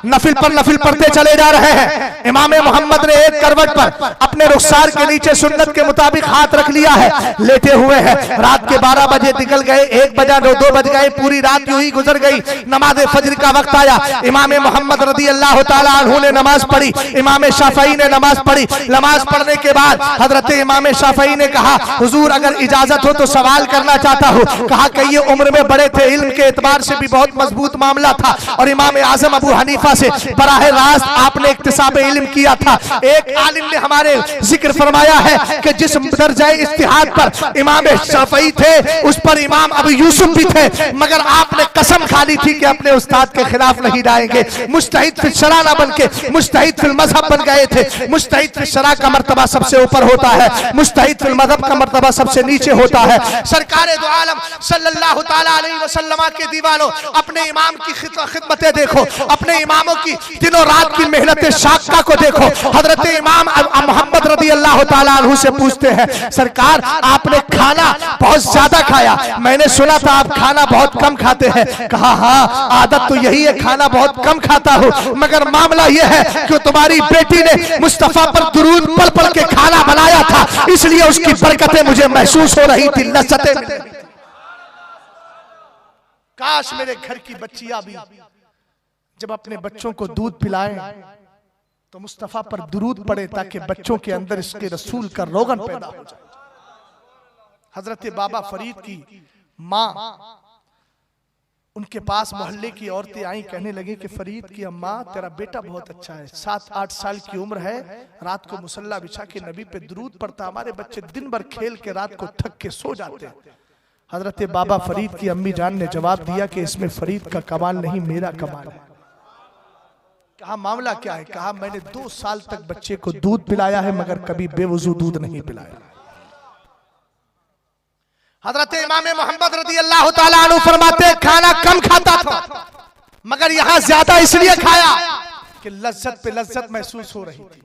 नफिल पर नफिल पढ़ते चले जा रहे हैं। इमाम मोहम्मद ने एक करवट पर अपने रुखसार के नीचे सुन्नत के मुताबिक हाथ रख लिया है, लेटे हुए हैं। रात के 12 बजे निकल गए, 1 बजा, 2 बज गए, पूरी रात यूं ही गुजर गई। नमाज फजर का वक्त आया, इमाम मोहम्मद रज़ी अल्लाह ताला अन्हु ने नमाज पढ़ी, इमाम शाफई ने नमाज पढ़ी। नमाज पढ़ने के बाद हजरत इमाम शाफई ने कहा हुजूर अगर इजाजत हो तो सवाल करना चाहता हूँ। कहा कि ये उम्र में बड़े थे, इल्म के एतबार से भी बहुत मजबूत मामला था और इमाम आजम अबू हनीफा से बराह रास्त आपने इक्तिसाब इल्म किया था। एक आलिम ने हमारे जिक्र फरमाया है कि जिस दर्जाए इज्तिहाद पर इमाम शाफई थे उस पर इमाम अबू यूसुफ भी थे, मगर आपने कसम खा ली थी कि अपने उस्ताद के खिलाफ नहीं जाएंगे। मुज्तहिद फिल शरा ना बन के मुज्तहिद फिल मजहब बन गए थे। मुज्तहिद फिल शरा का मर्तबा सबसे ऊपर होता है, मुज्तहिद फिल मजहब का मर्तबा सबसे नीचे होता है। सरकार दो आलम सल्लल्लाहु ताला अलैहि वसल्लम के दीवानों, अपने इमाम की खिदमतें देखो, अपने इमामों की दिनों रात की मेहनत शाक्का को देखो। हजरत इमाम मोहम्मद रज़ी अल्लाह ताला अन्हु से पूछते हैं सरकार आपने खाना बहुत ज्यादा खाया, मैंने सुना था आप खाना बहुत कम खाते हैं। कहा हाँ आदत तो यही है, खाना बहुत कम खाता हूँ, मगर मामला यह है कि तुम्हारी बेटी ने मुस्तफा पर दुरूद पढ़ पढ़ के खाना बनाया था, इसलिए उसकी बरकतें मुझे महसूस हो रही थी, लज्जतें मिल रही थी। काश मेरे घर की बच्चियां भी जब अपने बच्चों को दूध पिलाएं तो मुस्तफा पर दुरूद पड़े ताकि बच्चों के अंदर इसके रसूल का रोगन पैदा हो जाए। हजरत बाबा फरीद की माँ, उनके पास मोहल्ले की औरतें आई, कहने लगी कि फरीद की अम्मा तेरा बेटा बहुत अच्छा है, 7-8 साल की उम्र है, रात को मुसल्ला बिछा के नबी पे दुरूद पढ़ता, हमारे बच्चे दिन भर खेल के रात को थक के सो जाते हैं। हजरत बाबा फरीद की अम्मी जान ने जवाब दिया कि इसमें फरीद का कमाल नहीं मेरा कमाल है। कहा मामला क्या है? कहा मैंने 2 साल तक बच्चे को दूध पिलाया है मगर कभी बेवजू दूध नहीं पिलाया। हजरत इमाम मोहम्मद रज़ी अल्लाह ताला अन्हु फरमाते खाना कम खाता था मगर यहाँ ज्यादा इसलिए खाया कि लज्जत पे लज्जत महसूस हो रही थी।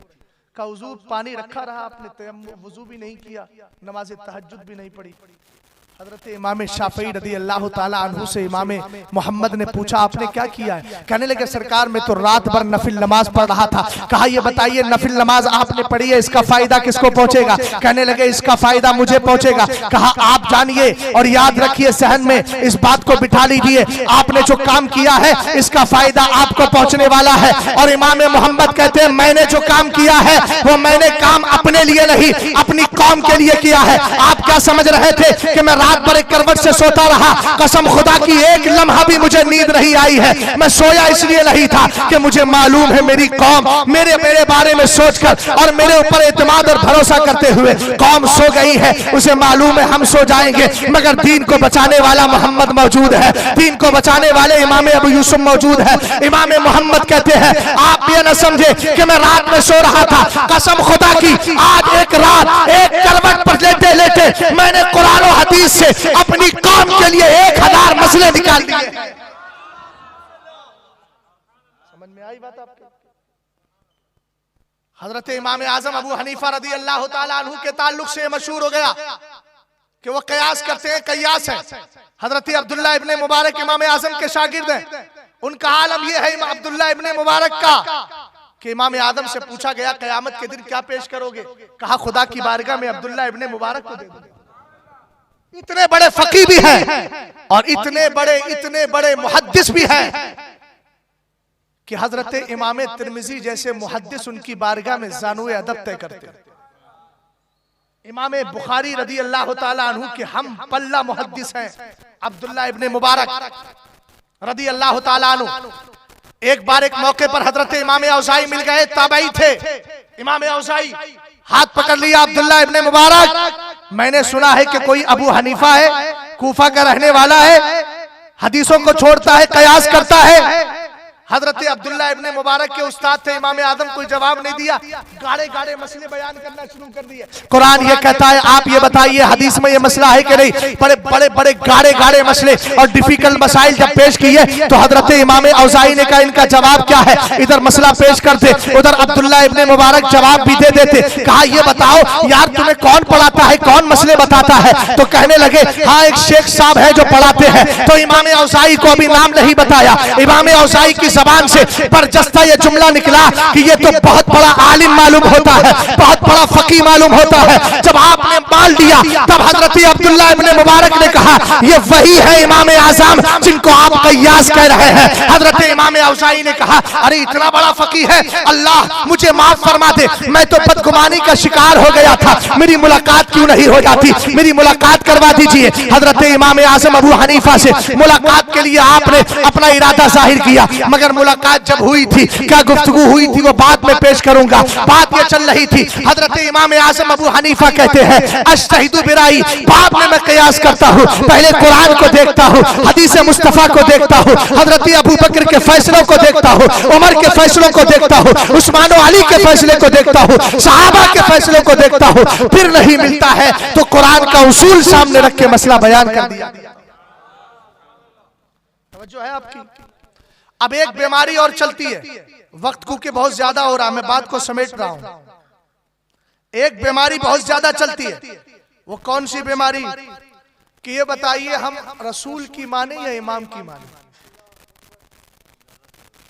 का वुजू पानी रखा रहा, आपने वुजू भी नहीं किया, नमाज तहज्जुद भी नहीं पढ़ी। हजरत इमाम शाफई रज़ी अल्लाह ताला अन्हु से इमाम मोहम्मद ने पूछा आपने क्या किया है? कहने लगे सरकार मैं तो रात भर नफिल नमाज पढ़ रहा था। कहा ये बताइए नफिल नमाज आपने पढ़ी है, इसका फायदा किसको पहुंचेगा? कहने लगे इसका फायदा मुझे पहुंचेगा। कहा आप जानिए और याद रखिए, सहन में इस बात को बिठा लीजिए, आपने जो काम किया है इसका फायदा आपको पहुंचने वाला है। और इमाम मोहम्मद कहते हैं मैंने जो काम किया है वो मैंने काम अपने लिए नहीं अपनी कौम के लिए किया है। आप क्या समझ रहे थे कि मैं रात भर एक करवट से सोता रहा? कसम खुदा की एक लम्हा भी मुझे नींद नहीं आई है। मैं सोया इसलिए नहीं था कि मुझे मालूम है मेरी कौम मेरे बारे में सोचकर और मेरे ऊपर एतमाद और भरोसा करते हुए कौम सो गई है, उसे मालूम है हम सो जाएंगे, मगर दीन को बचाने वाला मोहम्मद मौजूद है, दीन को बचाने वाले इमाम अबू यूसुफ मौजूद है। इमाम मोहम्मद कहते हैं आप ये न समझे कि मैं रात में सो रहा था, कसम खुदा की आज एक रात एक करवट पर लेटे लेटे मैंने कुरान और हदीस से अपनी कौम के लिए 1000 मसले निकाल दिए। समझ में आई बात आपके? हजरत इमाम आजम अबू हनीफा रज़ी अल्लाह ताला अन्हु के ताल्लुक से मशहूर हो गया कि वो कयास करते हैं, कयास है। हजरत अब्दुल्ला इब्ने मुबारक इमाम आजम के शागिर्द हैं। उनका आलम यह है अब्दुल्ला इब्ने मुबारक का कि इमाम आदम से पूछा गया कयामत के दिन क्या पेश करोगे? कहा खुदा की बारगाह में अब्दुल्ला इब्ने मुबारक को दे दो। इतने बड़े फकीह भी हैं और इतने बड़े मुहद्दिस भी हैं कि हजरत इमाम तिर्मिजी जैसे मुहद्दिस उनकी बारगाह में ज़ानुए अदब तय करते हैं। इमाम बुखारी रदी अल्लाह ताला अन्हु के हम पल्ला मुहद्दिस हैं अब्दुल्ला इब्ने मुबारक रदी अल्लाह ताला अन्हु। एक बार एक मौके पर हजरत इमाम औज़ाई मिल गए, ताबई थे। इमाम औज़ाई हाथ पकड़ लिया अब्दुल्ला इब्ने मुबारक, मैंने सुना है कि कोई अबू हनीफा है, कूफा का रहने वाला है, हदीसों को छोड़ता है, कयास करता है। हजरत अब्दुल्ला इब्ने मुबारक के उस्ताद थे इमाम आदम, कोई जवाब नहीं दिया, गाड़े गाड़े मसले बयान करना शुरू कर दिए। कुरान ये कहता है आप ये बताइए हदीस में ये मसला है कि नहीं। बड़े बड़े बड़े गाड़े गाड़े मसले और डिफिकल्ट मसाइल जब पेश किए तो हजरत इमाम औज़ाई ने कहा इनका जवाब क्या है, इधर मसला पेश करते, उधर अब्दुल्ला इब्ने मुबारक जवाब भी दे देते। कहा ये बताओ यार तुम्हें कौन पढ़ाता है, कौन मसले बताता है? तो कहने लगे हाँ एक शेख साहब है जो पढ़ाते हैं। तो इमाम औज़ाई को अभी नाम नहीं बताया, इमाम औज़ाई की जबान से बरजस्ता ये जुमला निकला कि ये तो बहुत बड़ा आलिम मालूम होता है, बहुत बड़ा फकीह मालूम होता है। जब आपने मान लिया तब हजरत अब्दुल्ला इब्ने मुबारक ने कहा ये वही है इमाम आज़म जिनको आप कयास कह रहे हैं। हजरत इमाम औज़ाई ने कहा अरे इतना बड़ा फकीह है, अल्लाह मुझे माफ फरमा दे, मैं तो बदगुमानी का शिकार हो गया था, मेरी मुलाकात क्यों नहीं हो जाती, मेरी मुलाकात करवा दीजिए। हजरत इमाम आज़म अबू हनीफा से मुलाकात के लिए आपने अपना इरादा जाहिर किया, मगर मुलाकात जब हुई थी, क्या गुफ्तगू हुई थी वो बाद में पेश करूंगा। बात ये चल रही थी, हजरत इमाम आज़म अबू हनीफा कहते हैं अश्तहिदु बिराई, बाद में मैं कयास करता हूँ, पहले कुरान को देखता हूँ, हदीस मुस्तफा को देखता हूँ, हजरत अबू बकर के फैसलों को देखता हूँ, उमर के फैसलों को देखता हूँ, उस्मान और अली के फैसले को देखता हूँ, सहाबा के फैसलों को देखता हूँ, फिर नहीं मिलता है तो कुरान का उसूल सामने रख के मसला बयान कर दिया। तवज्जो है आपकी? अब एक बीमारी और चलती है, वक्त को के बहुत ज्यादा हो रहा, मैं बात को समेट रहा हूं। एक बीमारी बहुत ज्यादा चलती है, वो कौन सी बीमारी कि ये बताइए हम रसूल की माने या इमाम की माने?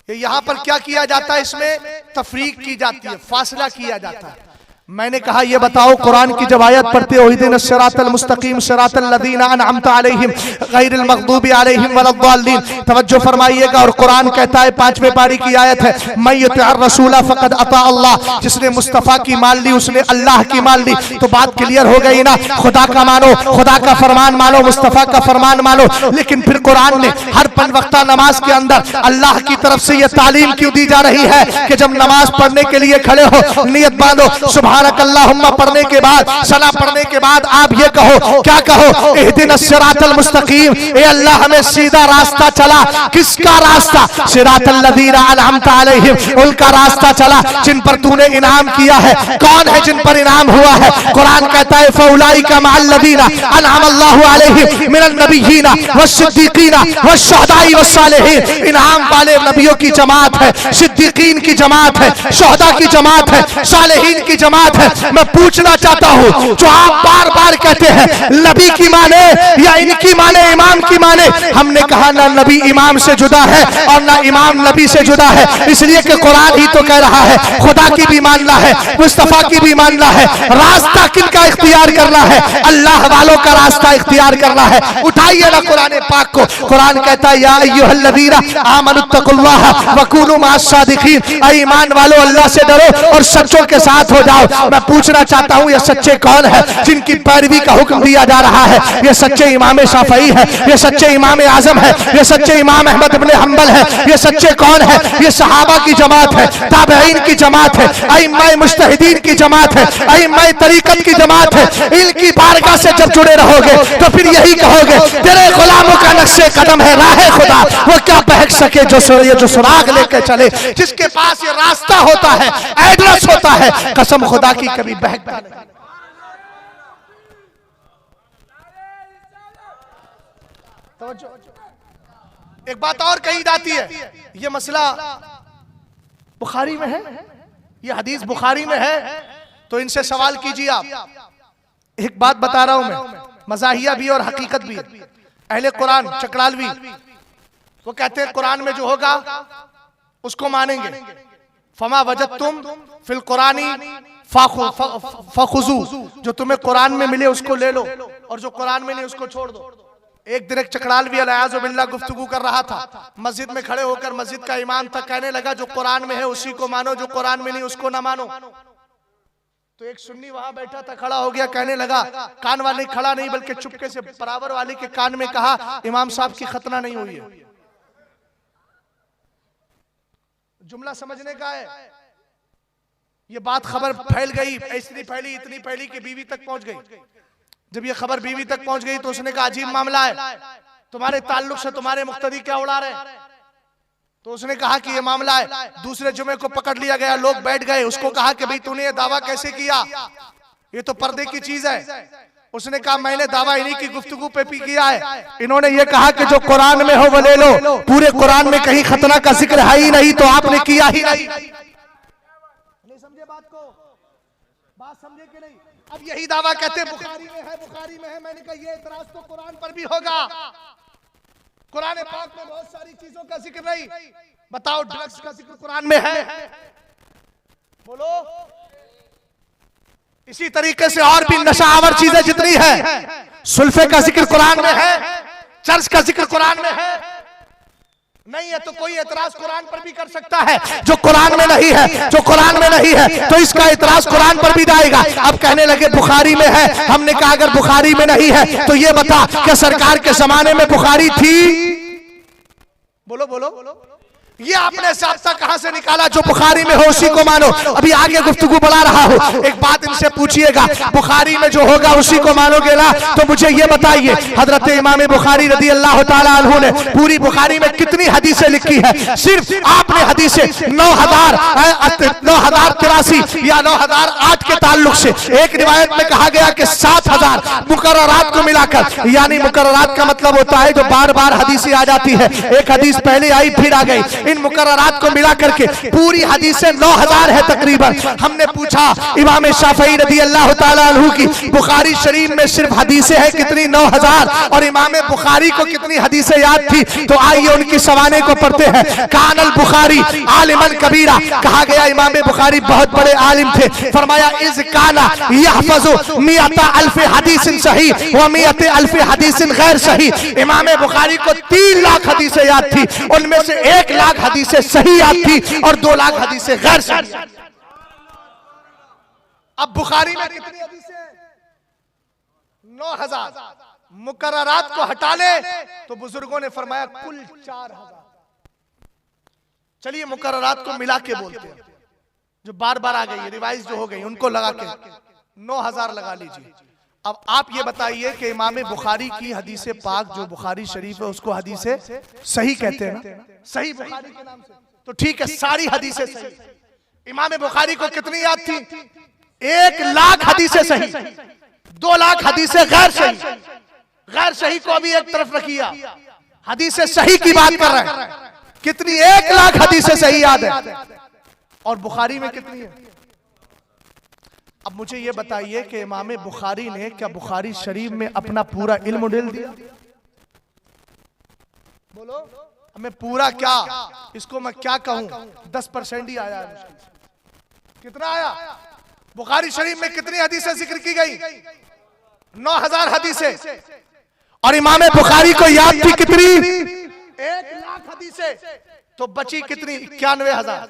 ये यहां पर क्या किया जाता है, इसमें तफरीक की जाती है, फासला किया जाता है। मैंने कहा ये बताओ कुरान की जब आयत पढ़ते हो इहदिनस सिरातल मुस्तकीम सिरातल लज़ीना अनअमता अलैहिम गैरिल मग़दूबी अलैहिम वलद्दाल्लीन, तवज्जो फरमाइएगा। और कुरान कहता है 5वें पारी की आयत है मैं युतिअर रसूला फ़क़द अता अल्लाह, जिसने मुस्तफ़ा की मान ली उसने अल्लाह की मान ली। तो बात क्लियर हो गई ना, खुदा का मानो, खुदा का फरमान मानो, मुस्तफ़ा का फरमान मानो। लेकिन फिर कुरान ने हर 5 वक्ता नमाज के अंदर अल्लाह की तरफ से यह तालीम क्यों दी जा रही है कि जब नमाज पढ़ने के लिए खड़े हो नियत बांधो, सुभान अल्लाहुम्मा पढ़ने के बाद, सना पढ़ने के बाद आप ये कहो, क्या कहो, इहदिनस सिरातल मुस्तकीम, ए अल्लाह हमें सीधा रास्ता चला। किसका रास्ता? सिरातल लज़ीना अनअमता अलैहिम, उनका रास्ता चला जिन पर तूने इनाम किया है। कौन है जिन पर इनाम हुआ है? कुरान कहता है फउलाइका मअल लज़ीना अनअमल्लाहु अलैहिम मिनन नबिय्यीना वस्सिद्दीकीना वश्शुहदाई वस्सालिहीन। इनाम वाले नबियों की जमात है, सिद्दीकीन की जमात है, शुहदा की जमात है, सालिहीन की जमात है। मैं पूछना चाहता हूं जो आप बार बार कहते हैं नबी की माने या इनकी माने, इमाम की माने, हमने कहा ना नबी इमाम से जुदा है और ना इमाम नबी से जुदा है, इसलिए कि कुरान ही तो कह रहा है खुदा की भी मानना है, मुस्तफा की भी मानना है। रास्ता किनका इख्तियार करना है? अल्लाह वालों का रास्ता इख्तियार करना है। उठाइए ना कुरान पाक को, कुरान कहता है या अय्युहल्लज़ीना आमनुत्तकुल्लाह वकूनू मास्सादिकीन, ऐ ईमान वालों अल्लाह से डरो और सच्चों के साथ हो जाओ। मैं पूछना चाहता हूं ये सच्चे कौन है जिनकी पैरवी का हुक्म दिया जा रहा है? ये सच्चे इमाम शाफई है, ये सच्चे इमाम आजम है, ये सच्चे इमाम अहमद इब्ने हंबल है। ये सच्चे कौन है? ये सहाबा की जमात है, ताबईन की जमात है, अइम्मा मुज्तहिदीन की जमात है, अइम्मा तरीकत की जमात है। इनकी बारगाह से जब जुड़े रहोगे तो फिर यही कहोगे तेरे गुलामों का नक्शे कदम है राह खुदा, वो क्या बहक सके जो सुराग लेके चले, जिसके पास ये रास्ता होता है, एड्रेस होता है, कसम खुदा की कभी बहकता नहीं। एक बात और कही जाती है, ये मसला बुखारी में है, ये हदीस बुखारी में है, तो इनसे सवाल कीजिए आप। एक बात बता रहा हूं मैं, मज़ाहिया भी और हकीकत भी। अहले कुरान चकरालवी वो कहते हैं कुरान में जो होगा उसको मानेंगे। फमा वजदतुम फिल कुरानी फखुजू, जो तुम्हें कुरान में मिले उसको ले लो और जो कुरान में नहीं उसको छोड़ दो। एक दिन एक चकरालवी अलयाज़ु बिल्लाह गुफ्तगू कर रहा था, मस्जिद में खड़े होकर मस्जिद का इमाम था, कहने लगा जो कुरान में है उसी को मानो, जो कुरान में नहीं उसको ना मानो। तो एक सुन्नी वहां बैठा था, खड़ा हो गया, कहने लगा, कान वाले खड़ा नहीं बल्कि चुपके से बराबर वाले के कान में कहा, इमाम साहब की खतना नहीं हुई है। जुमला समझने का है। ये बात खबर फैल गई, इतनी फैली इतनी फैली कि बीवी तक पहुंच गई। जब ये खबर बीवी तक पहुंच गई तो उसने कहा, अजीब मामला है, तुम्हारे ताल्लुक से तुम्हारे मुक्तदी क्या उड़ा रहे। तो उसने कहा कि ये मामला है। दूसरे जुमे को पकड़ लिया गया, लोग बैठ गए, उसको कहा कि भाई तूने ये दावा कैसे किया, ये तो पर्दे की चीज है। उसने कहा मैंने दावा इन्हीं की गुफ्तगू पे भी किया है। इन्होंने ये कहा कि जो कुरान में हो वो ले लो, पूरे कुरान में कहीं खतना का जिक्र है ही नहीं, तो आपने किया ही नहीं। नहीं समझे बात को, बात समझे कि नहीं। अब यही दावा कहते बुखारी में है, बुखारी में है। मैंने कहा ये इतराज तो कुरान पर भी होगा। कुरान पाक में बहुत सारी चीजों का जिक्र नहीं। बताओ ड्रग्स का जिक्र कुरान में है? बोलो। इसी तरीके से और भी नशावर चीजें जितनी है, सुल्फे का जिक्र कुरान में है, चर्च का जिक्र कुरान में है। नहीं है तो कोई एतराज कुरान पर भी कर सकता है। जो कुरान में नहीं है, जो कुरान में नहीं है, तो इसका एतराज कुरान पर भी जाएगा। अब कहने लगे बुखारी में है। हमने कहा अगर बुखारी में नहीं है तो ये बता कि सरकार के जमाने में बुखारी थी? बोलो बोलो। ये आपने साफ्ता कहां से निकाला? जो बुखारी में हो उसी को मानो। अभी आगे गुफ्तगू बढ़ा रहा हूं, एक बात इनसे पूछिएगा, बुखारी में जो होगा उसी को मानोगे ना? तो मुझे ये बताइए, हजरत इमाम बुखारी रदी अल्लाह ताला अन्हु ने पूरी बुखारी में कितनी हदीसें लिखी है? सिर्फ आपने हदीसें 9083 या 9008 के ताल्लुक से, एक रिवायत में कहा गया कि 7000 मुकर्ररात को मिलाकर, यानी मुकर्ररात का मतलब होता है जो बार बार हदीसें आ जाती है, एक हदीस पहले आई फिर आ गई, इन मुकर्ररात को मिला करके पूरी हदीसें 9000 है तकरीबन। हमने पूछा इमाम शाफई रदी अल्लाह ताला अन्हु की बुखारी शरीफ में सिर्फ हदीसें हैं कितनी? 9000। और इमाम बुखारी को कितनी हदीसें याद थी? तो आइए उनकी सवाने को पढ़ते हैं। कानल बुखारी आलिमन कबीरा, कहा गया इमाम बुखारी बहुत बड़े आलिम थे। फरमाया इज काना यहफज़ु मिअता अल्फ हदीसिन सही व मिअते अल्फ हदीसिन गैर सही। इमाम बुखारी को 3 लाख हदीसें याद थी, उनमें से 1 लाख हदीसें सही याद थी और 2 लाख हदीसें गैर सही। अब बुखारी में कितनी हदीसें? 9000। मुकर्ररात को हटा ले तो बुजुर्गों ने फरमाया कुल 4000। चलिए मुकर्ररात को मिला के बोलते हैं, जो बार बार आ गई रिवाइज जो हो गई उनको लगा के 9000 लगा लीजिए। अब आप ये बताइए कि इमाम बुखारी की हदीसे पाक जो बुखारी शरीफ है उसको हदीसे सही कहते हैं ना? सही बुखारी के नाम से तो ठीक है, सारी हदीसें सही। इमाम बुखारी को कितनी याद थी? 1 लाख हदीसें सही, 2 लाख हदीसें गैर सही। गैर सही को अभी एक तरफ रखिए, हदीसें सही की बात कर रहे हैं। कितनी? 1 लाख हदीसें सही याद है। और बुखारी में कितनी है? अब मुझे ये बताइए कि इमाम बुखारी ने क्या बुखारी शरीफ में अपना पूरा इल्म डाल दिया? बोलो। हमें पूरा क्या, इसको मैं क्या कहूं, 10% ही आया है। कितना आया? बुखारी शरीफ में कितनी हदीसें जिक्र की गई? 9000 हदीसें। और इमाम बुखारी को याद थी कितनी? 1 लाख हदीसें। तो बची कितनी? 91,000।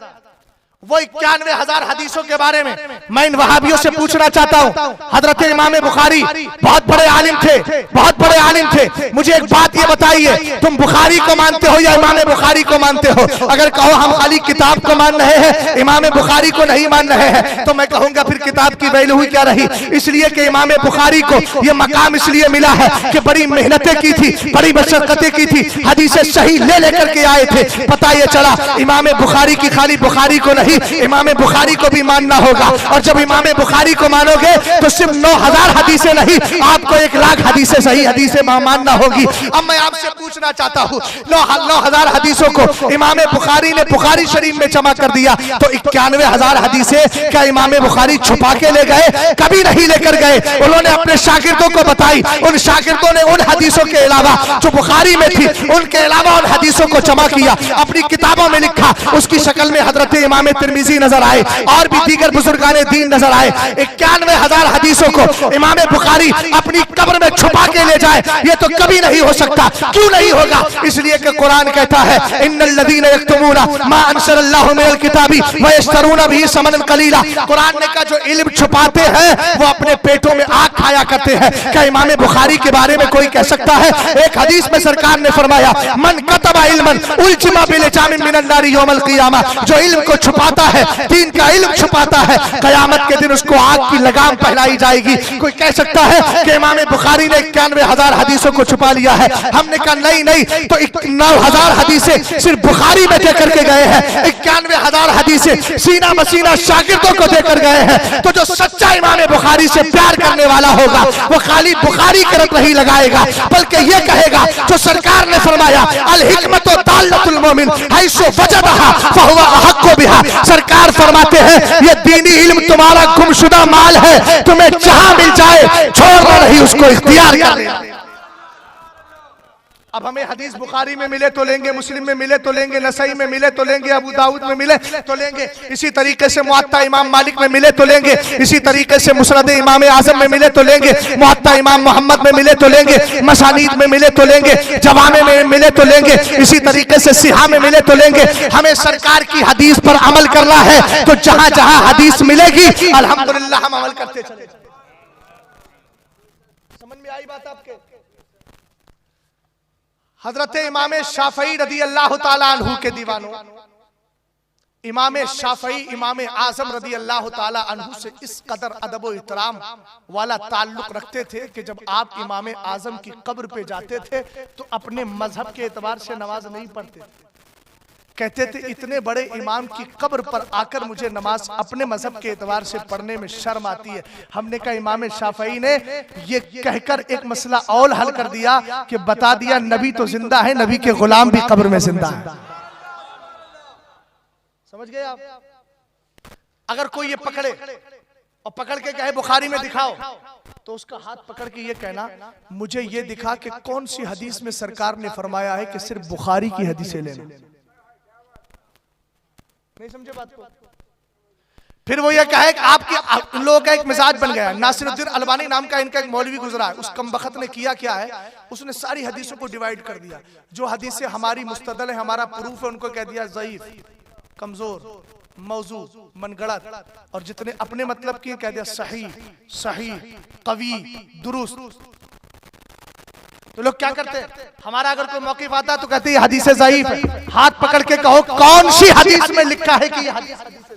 वो 91,000 हदीसों के बारे में मैं इन वहाबियों से पूछना चाहता हूं। हजरत इमाम बुखारी बहुत बड़े आलिम थे, बहुत बड़े आलिम थे। मुझे एक बात ये बताइए, तुम बुखारी को मानते हो या इमाम बुखारी को मानते हो? अगर कहो हम खाली किताब को मान रहे हैं, इमाम बुखारी को नहीं मान रहे हैं, तो मैं कहूंगा फिर किताब की वैल्यू हुई क्या रही? इसलिए कि इमाम बुखारी को यह मकाम इसलिए मिला है कि बड़ी मेहनतें की थी, बड़ी मशक्कतें की थी, हदीसें सही ले लेकर के आए थे। पता ये चला इमाम बुखारी की खाली बुखारी को नहीं, इमाम बुखारी को भी मानना होगा। और जब इमाम बुखारी को मानोगे तो सिर्फ 9000 हदीसें नहीं, आपको 1 लाख हदीसें सही हदीसें मानना होगी। अब मैं आपसे पूछना चाहता हूँ, 9000 हदीसों को इमाम बुखारी ने बुखारी शरीफ में जमा कर दिया, तो 91,000 हदीसें क्या इमाम बुखारी छुपा के ले गए? कभी नहीं लेकर गए। उन्होंने अपने शागिर्दों को बताई, उन शागिर्दों ने उन हदीसों के अलावा जो बुखारी में थी उनके अलावा उन हदीसों को जमा किया, अपनी किताबों में लिखा, उसकी शक्ल में हजरत इमाम तिरमिजी नजर आए और भी दीगर बुजुर्गाने दीन नजर आए। 91,000 हदीसों को इमाम बुखारी अपनी कब्र में छुपा के ले जाए, ये तो कभी नहीं हो सकता। क्यों नहीं होगा? इसलिए कि कुरान कहता है इन्नल्लज़ीना यक्तुमूना मा अंज़लल्लाहु मिनल किताबी व यश्तरूना बिही समनन कलीला। कुरान ने कहा जो इल्म छुपाते हैं वो अपने पेटों में आग खाया करते हैं। क्या इमाम बुखारी के बारे में कोई कह सकता है? एक हदीस में सरकार ने फरमाया मन कतबा इल्मन उल्जिमा बिलजामिन मिनन नारी यौमल क़ियामा। जो इल्म को छुपाता है, दीन का इल्म छुपाता है, कयामत के दिन उसको आग की लगाम पहनाई जाएगी। कोई कह सकता है कि इमाम बुखारी ने 91,000 हदीसों को छुपा लिया है? हमने कहा नहीं नहीं, तो 9,000 हदीसें सिर्फ बुखारी में देकर के गए हैं, 91,000 हदीसें सीना मसीना शागिर्दों को देकर गए हैं। तो जो सच्चा इमाम बुखारी से प्यार करने वाला होगा वो खाली बुखारी की तरफ नहीं लगाएगा, बल्कि ये कहेगा जो सरकार ने फरमाया अल हिकमतु दाल्लतुल मोमिन हैसु वजदहा फहुवा अहक्कु बिहा। सरकार फरमाते हैं ये दीनी इल्म तुम्हारा गुमशुदा माल है, तुम्हें जहां मिल जाए छोड़ना नहीं, उसको इख्तियार कर लेना। अब हमें हदीस बुखारी में मिले तो लेंगे, मुस्लिम में मिले तो लेंगे, नसई में मिले तो लेंगे, अबू दाऊद में मिले तो लेंगे, इसी तरीके से मुअत्ता इमाम मालिक में मिले तो लेंगे, इसी तरीके से मुस्नद इमाम आजम में मिले तो लेंगे, मुअत्ता इमाम मोहम्मद में मिले तो लेंगे, मसानीद में मिले तो लेंगे, जवामे में मिले तो लेंगे, इसी तरीके से सिहा में मिले तो लेंगे। हमें सरकार की हदीस पर अमल करना है, तो जहां जहां हदीस मिलेगी अल्हम्दुलिल्लाह हम अमल करते चले। समझ में आई बात आपके? हजरत इमाम शाफई रदी अल्लाह ताला अन्हु के दीवानों, इमाम शाफई इमाम आजम रदी अल्लाह ताला अन्हु से इस कदर अदब व इहतराम वाला ताल्लुक रखते थे कि जब आप इमाम आजम की कब्र पे जाते थे तो अपने मजहब के एतबार से नमाज नहीं पढ़ते। कहते थे इतने बड़े इमाम की कब्र पर आकर मुझे नमाज अपने मजहब के एतबार से पढ़ने में शर्म आती है। हमने कहा इमाम शाफई ने ये कहकर एक मसला और हल कर दिया कि बता दिया नबी तो जिंदा है, नबी के गुलाम भी कब्र में जिंदा है। समझ गए आप? अगर कोई ये पकड़े और पकड़ के कहे बुखारी में दिखाओ, तो उसका हाथ पकड़ के ये कहना मुझे ये दिखा कि कौन सी हदीस में सरकार ने फरमाया है कि सिर्फ बुखारी की हदीसें लेना। नहीं समझे बात को? फिर वो ये कहे कि आपके लोगों का एक मिजाज बन गया। नासिरुद्दीन अलबानी नाम का इनका एक मौलवी गुजरा है, उस कमबख्त ने किया क्या है, उसने सारी हदीसों को डिवाइड कर दिया। जो हदीसें हमारी मुस्तदल है, हमारा प्रूफ है, उनको कह दिया ज़ईफ, कमजोर, मौजू, मनगढ़ंत, और जितने अपने मतलब की कह दिया सही, सही, कवी, दुरुस्त। तो लोग क्या करते हैं, हमारा अगर कोई मौक़िफ़ आता है तो कहते हैं हदीस ज़ईफ है। हाथ पकड़ के कहो कौन सी हदीस में लिखा है कि ये हदीस ज़ईफ है?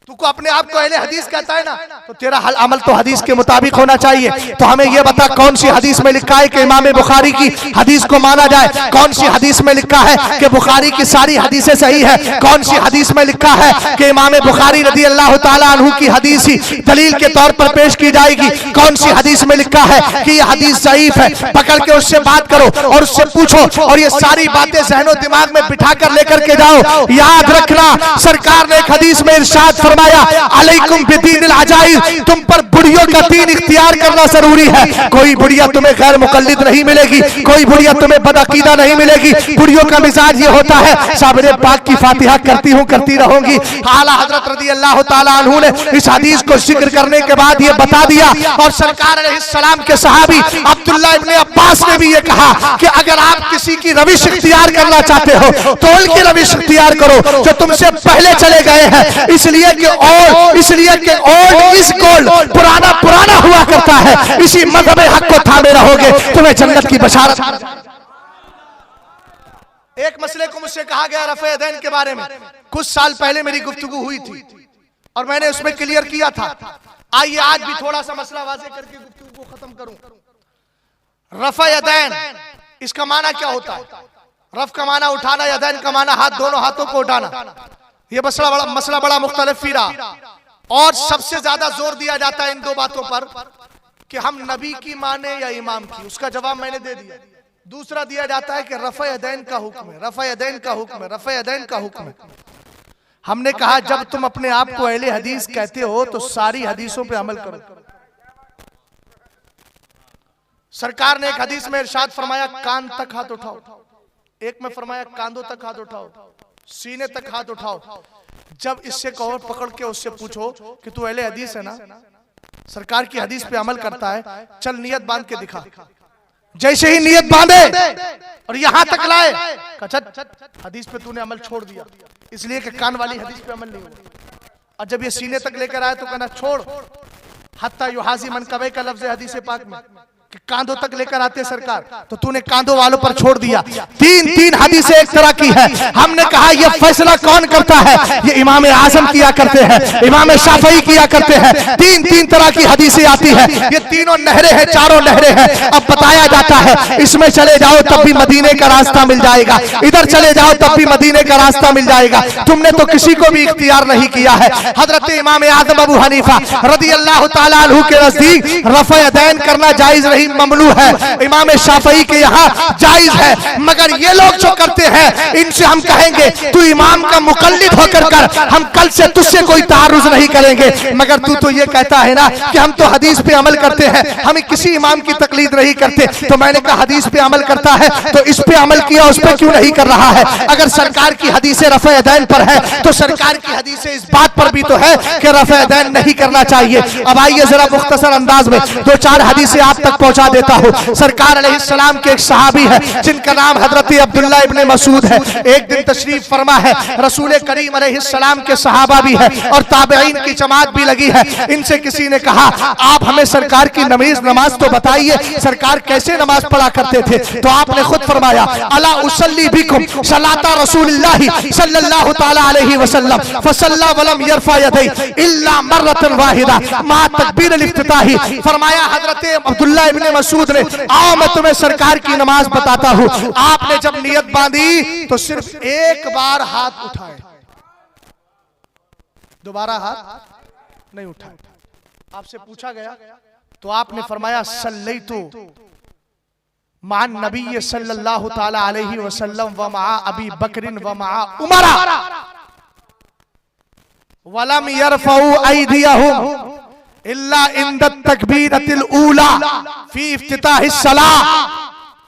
तू को अपने आप को अहले हदीस कहता है ना, तो तेरा हल अमल तो हदीस के मुताबिक होना चाहिए। तो हमें यह बता कौन सी हदीस में लिखा है कि इमाम बुखारी की हदीस को माना जाए, कौन सी हदीस में लिखा है कि बुखारी की सारी हदीसें सही है, कौन सी हदीस में लिखा है कि इमाम बुखारी रदी अल्लाह ताला अन्हु की हदीस ही दलील के तौर पर पेश की जाएगी, कौन सी हदीस में लिखा है कि यह हदीस ज़ईफ है। पकड़ के उससे बात करो और उससे पूछो, और ये सारी बातें ज़हनो दिमाग में बिठा कर लेकर के जाओ। याद रखना सरकार ने एक हदीस में इरशाद अलैकुम बिदीनिल अजाइज, तुम पर बुढ़ियों का दीन इख्तियार करना जरूरी है। कोई बुढ़िया तुम्हें गैर मुकल्लिद नहीं मिलेगी, कोई बुढ़िया तुम्हें बदअकीदा नहीं मिलेगी। बुढ़ियों का मिजाज ये होता है साबिरे पाक की फातिहा करती हूँ करती रहूंगी। आला हजरत रदी अल्लाह ताला अन्हु ने इस हदीस को जिक्र करने के बाद ये बता दिया, और सरकार अलैहिस्सलाम के सहाबी अब्दुल्लाह इब्ने अब्बास ने भी ये कहा कि अगर आप किसी की रविश इख्तियार करना चाहते हो तो उनकी रविश इख्तियार करो जो तुमसे पहले चले गए हैं। इसलिए कि ओल्ड इज गोल्ड, पुराना पुराना हुआ करता है। इसी मज़हब हक को थामे रहोगे तुम्हें जन्नत की बशारत। एक मसले को मुझसे कहा गया रफ़े यदैन के बारे में, कुछ साल पहले मेरी गुफ्तगू हुई थी और मैंने उसमें क्लियर किया था। आइए आज भी थोड़ा सा मसला वाज़ेह करके गुफ्तगू को खत्म करूं। रफ़े यदैन इसका माना क्या होता है? रफ़ का माना उठाना, यदैन का माना हाथ, दोनों हाथों को उठाना। ये मसला बड़ा मुख्तलिफ ही रहा, और सबसे ज्यादा जोर दिया जाता है इन दो बातों पर कि हम नबी की माने या इमाम की। उसका जवाब मैंने दे दिया। दूसरा दिया जाता है कि रफ़े यदैन का हुक्म है, रफ़े यदैन का हुक्म है, रफ़े यदैन का हुक्म है। हमने कहा जब तुम अपने आप को अहले हदीस कहते हो तो सारी हदीसों पे अमल करो। सरकार ने एक हदीस में इरशाद फरमाया कान तक हाथ उठाओ, एक में फरमाया कांधों तक हाथ उठाओ, सीने तक हाथ उठाओ। जब इससे कहो पकड़ के उससे पूछो कि तू अहले हदीस है ना, सरकार की हदीस पे अमल करता है, चल नियत बांध के दिखा। जैसे ही नियत बांधे और यहां तक लाए, हदीस पे तूने अमल छोड़ दिया, इसलिए कि कान वाली हदीस पे अमल नहीं हुआ। और जब ये सीने तक लेकर आए तो कहना छोड़, हत्ता युहाजी मन कबे का लफ्ज हदीस पाक में कि कांधों तक लेकर आते सरकार, तो तूने कांधों वालों पर छोड़ दिया। तीन हदीसें एक तरह की है। हमने कहा यह फैसला कौन करता है? ये इमाम आजम किया करते हैं, इमाम शाफई किया करते हैं। तीन तरह की हदीसें आती है। ये तीनों नहरें हैं, चारों नहरें हैं। अब बताया जाता है इसमें चले जाओ तब भी मदीने का रास्ता मिल जाएगा, इधर चले जाओ तब भी मदीने का रास्ता मिल जाएगा। तुमने तो किसी को भी इख्तियार नहीं किया है। हजरत इमाम आजम अबू हनीफा रदी अल्लाह तआला अन्हु के नजदीक रफ़े यदैन करना जायज नहीं, ममनू है। इमाम शाफई के यहाँ जायज है, मगर ये लोग जो करते हैं इनसे हम कहेंगे तू इमाम का मुकल्लिद होकर कर, हम कल से तुझसे कोई तारुज नहीं करेंगे। मगर तू तो ये कहता है ना कि हम तो हदीस पे अमल करते हैं, हमें किसी इमाम की तकलीद नहीं करते। तो मैंने कहा हदीस पे अमल करता है तो इस पे अमल किया, उस पे क्यों नहीं कर रहा है? अगर सरकार की हदीसें रफ़े यदैन पर है तो सरकार की हदीसें इस बात पर भी तो है कि रफ़े यदैन नहीं करना चाहिए। अब आइए जरा मुख्तसर अंदाज में 2-4 हदीसें आप तक पहुंचा देता हूं। सरकार अलैहिस्सलाम के एक सहाबी है जिनका नाम हजरत अब्दुल्लाह इब्ने मसूद है। एक दिन तशरीफ फरमा है, रसूल करीम अलैहिस्सलाम के सहाबा भी है और ताबईन की जमात भी लगी है। इनसे किसी ने कहा आप हमें सरकार की नमाज तो बताइए, सरकार कैसे नमाज पढ़ा करते थे? तो आपने खुद फरमाया अला उसल्ली बिकुम सलाता रसूलिल्लाहि सल्लल्लाहु तआला अलैहि वसल्लम फसल्ला वलम यरफा यदैहि इल्ला मर्रतन वाहिदा मा तकबीर अल-इफ्तिताही। फरमाया हजरत अब्दुल्लाह इब्ने मसूद ने आओ मैं तुम्हें सरकार की नमाज बताता हूं। आपने जब नियत बांधी तो सिर्फ एक बार हाथ उठाए, दोबारा हाथ नहीं उठाए। आपसे पूछा गया तो आपने फरमाया सल्लैतु मान नबी सल्लल्लाहु तआला अलैहि वसल्लम व मा अबी बकरिन व मा उमरा वलम यरफउ ऐदियहुम इल्ला इंदत तकबीरतिल ऊला फी इफ्तिताहिस सलाह।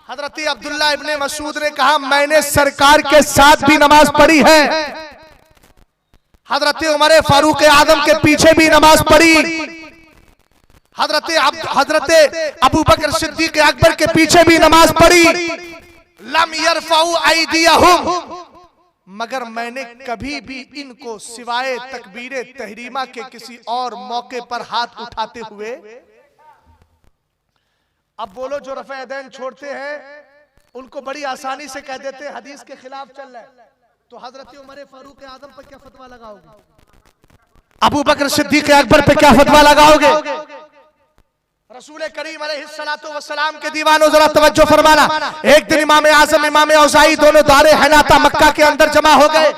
हजरत अब्दुल्लाह इब्ने मसूद ने कहा मैंने सरकार के साथ भी नमाज पढ़ी है, हजरत उमर फारूक आजम के पीछे भी नमाज पढ़ी, हजरत अबू बकर सिद्दीक अकबर के पीछे भी नमाज पढ़ी। लम यरफउ ऐदियहुम, मगर मैंने कभी भी इनको सिवाय तकबीरे तहरीमा के किसी और मौके पर हाथ उठाते हुए। अब बोलो जो रफ़े यदैन छोड़ते हैं उनको बड़ी आसानी से कह देते हैं हदीस के खिलाफ चल रहा है, तो हजरत उमर फारूक आजम पर क्या फतवा लगाओगे? अबू बकर सिद्दीक अकबर पे क्या फतवा लगाओगे? रसूल करीम अलैहिस्सलातु वस्सलाम के दीवानों जरा तवज्जो फरमाना। एक दिन इमाम आजम इमाम औज़ाई दोनों दारे हनाता मक्का के अंदर जमा हो गए।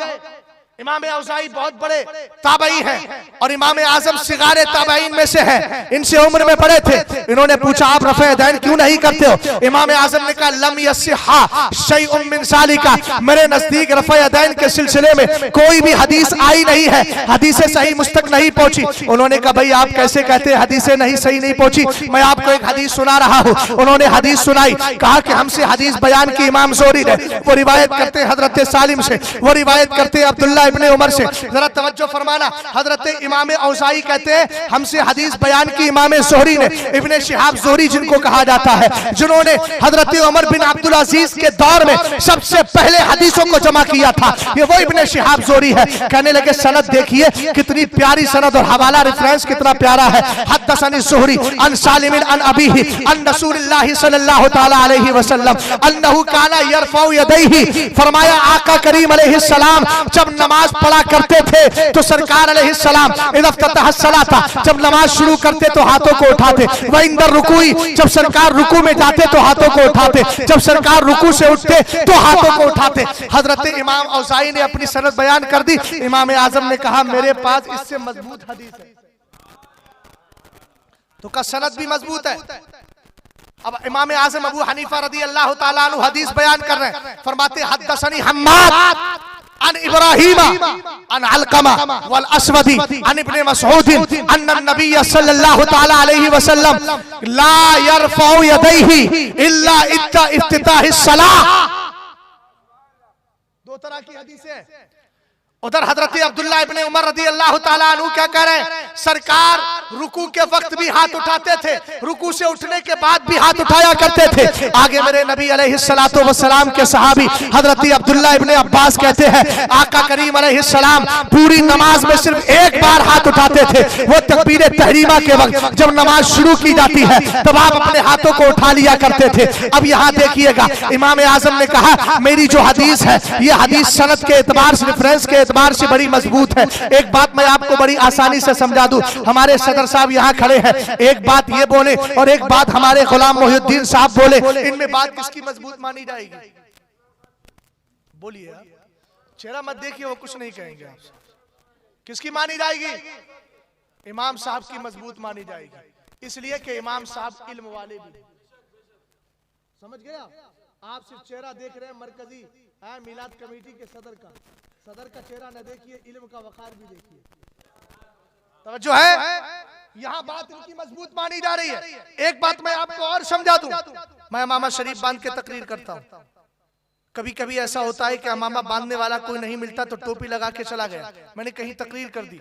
इमाम औज़ाई बहुत बड़े ताबई हैं और इमाम आजम सिगारे ताबईन में से हैं, इनसे उम्र में बड़े थे। इन्होंने पूछा आप रफ़े यदैन क्यों नहीं करते हो? इमाम आजम ने कहा लम यस्सिहा शैउम मिन ज़ालिका, मेरे नजदीक रफ़े यदैन के सिलसिले में कोई भी हदीस आई नहीं है, हदीसें सही मुझ तक नहीं पहुंची। उन्होंने कहा भाई आप कैसे कहते हैं हदीसें नहीं सही नहीं पहुंची? मैं आपको एक हदीस सुना रहा हूँ। उन्होंने हदीस सुनाई, कहा कि हमसे हदीस बयान की इमाम ज़ोहरी ने, वो रिवायत करते हजरत सालिम से, वो रिवायत करते अब्दुल्लाह इब्ने उमर से। जरा तवज्जो फरमाना, हजरत इमाम औज़ाई कहते हैं हमसे हदीस बयान की इमाम ज़ोहरी ने, इब्ने शिहाब ज़ोहरी जिनको कहा जाता है, जिन्होंने हजरत उमर बिन अब्दुल अजीज के दौर में सबसे पहले हदीसों को जमा किया था, ये वो इब्ने शिहाब ज़ोहरी है। कहने लगे सनद देखिए कितनी प्यारी सनद और हवाला रेफरेंस कितना प्यारा है। हद्दसनी ज़ोहरी अन सालिम अन अबीही अन रसूलुल्लाह सल्लल्लाहु तआला अलैहि वसल्लम अन्नहु काना यरफउ यदैहि। फरमाया आका करीम अलैहिस्सलाम जब नमाज पढ़ा करते थे तो सरकार अलैहिस्सलाम जब नमाज शुरू करते तो हाथों को उठाते, वह इंदर रुकुई जब सरकार रुकू में जाते तो हाथों को उठाते, जब सरकार रुकू से उठते तो हाथों को उठाते। हजरत इमाम औज़ाई ने अपनी सनद बयान कर दी। इमाम आजम ने कहा मेरे पास इससे मजबूत हदीस है, तो का सनद भी मजबूत है। अब इमाम आजम अबू हनीफा रदी अल्लाह तआला अन्हु हदीस बयान कर रहे हैं, फरमाते हद्दसनी हम्माद अन इब्राहीम अन अलकमा वल अस्वदी अन इब्ने मसऊद अन्न नबी सल्लल्लाहु तआला अलैहि वसल्लम ला यरफउ यदैहि इल्ला इफ्तिताहिस सलाह। दो तरह की हदीसें, उधर हजरत अब्दुल्ला इब्ने उमर रदी अल्लाह ताला अन्हु क्या कह रहे हैं, सरकार रुकू के वक्त भी हाथ उठाते थे, रुकू से उठने के बाद भी हाथ उठाया करते थे। आगे मेरे नबी अलैहिस्सलातु वस्सलाम के सहाबी हजरत अब्दुल्ला इब्ने अब्बास कहते हैं, आका करीम अलैहिस्सलाम पूरी नमाज में सिर्फ एक बार हाथ उठाते थे, वो तकबीर तहरीमा के वक्त जब नमाज शुरू की जाती है तब आप अपने हाथों को उठा लिया करते थे। अब यहाँ देखिएगा, इमाम आजम ने कहा मेरी जो हदीस है ये हदीस सनद के एतबार से, रेफरेंस के एतबार से बड़ी मजबूत है। एक बात मैं आपको बड़ी आसानी से समझा दूं, हमारे सदर साहब यहाँ खड़े हैं, एक बात ये बोले और एक बात हमारे गुलाम मोहिउद्दीन साहब बोले, इनमें बात किसकी मजबूत मानी जाएगी? बोलिए, चेहरा मत देखिए, वो कुछ नहीं कहेंगे आपसे। किसकी मानी जाएगी? इमाम साहब की मजबूत मानी जाएगी, इसलिए कि इमाम साहब इल्म वाले भी। समझ गया? आप सिर्फ चेहरा देख रहे हैं मरकजी मिलाद कमेटी के सदर का चेहरा न देखिए, इल्म का वकार भी देखिए। तवज्जो है, यहाँ बात इनकी मजबूत मानी जा रही है। एक बात मैं आपको और समझा दूं, मैं अमामा शरीफ बांध के तकरीर करता हूँ। कभी कभी ऐसा होता है कि अमामा बांधने वाला कोई नहीं मिलता तो टोपी लगा के चला गया, मैंने कहीं तकरीर कर दी।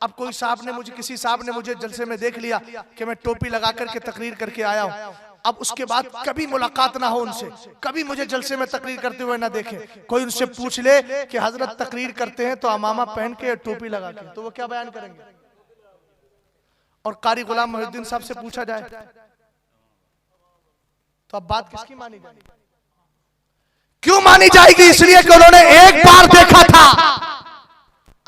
अब कोई साहब ने मुझे, किसी साहब ने मुझे जलसे में देख लिया कि मैं टोपी लगा करके तकरीर करके आया हूँ। अब उसके बाद कभी मुलाकात ना हो उनसे, कभी मुझे जलसे में तकरीर करते हुए ना देखे, कोई उनसे पूछ ले कि हजरत तकरीर करते हैं तो अमामा पहन के टोपी लगा के, तो वो क्या बयान करेंगे? और कारी गुलाम मोहिउद्दीन साहब से पूछा जाए तो अब बात किसकी मानी जाएगी? क्यों मानी जाएगी? इसलिए कि उन्होंने एक बार देखा था।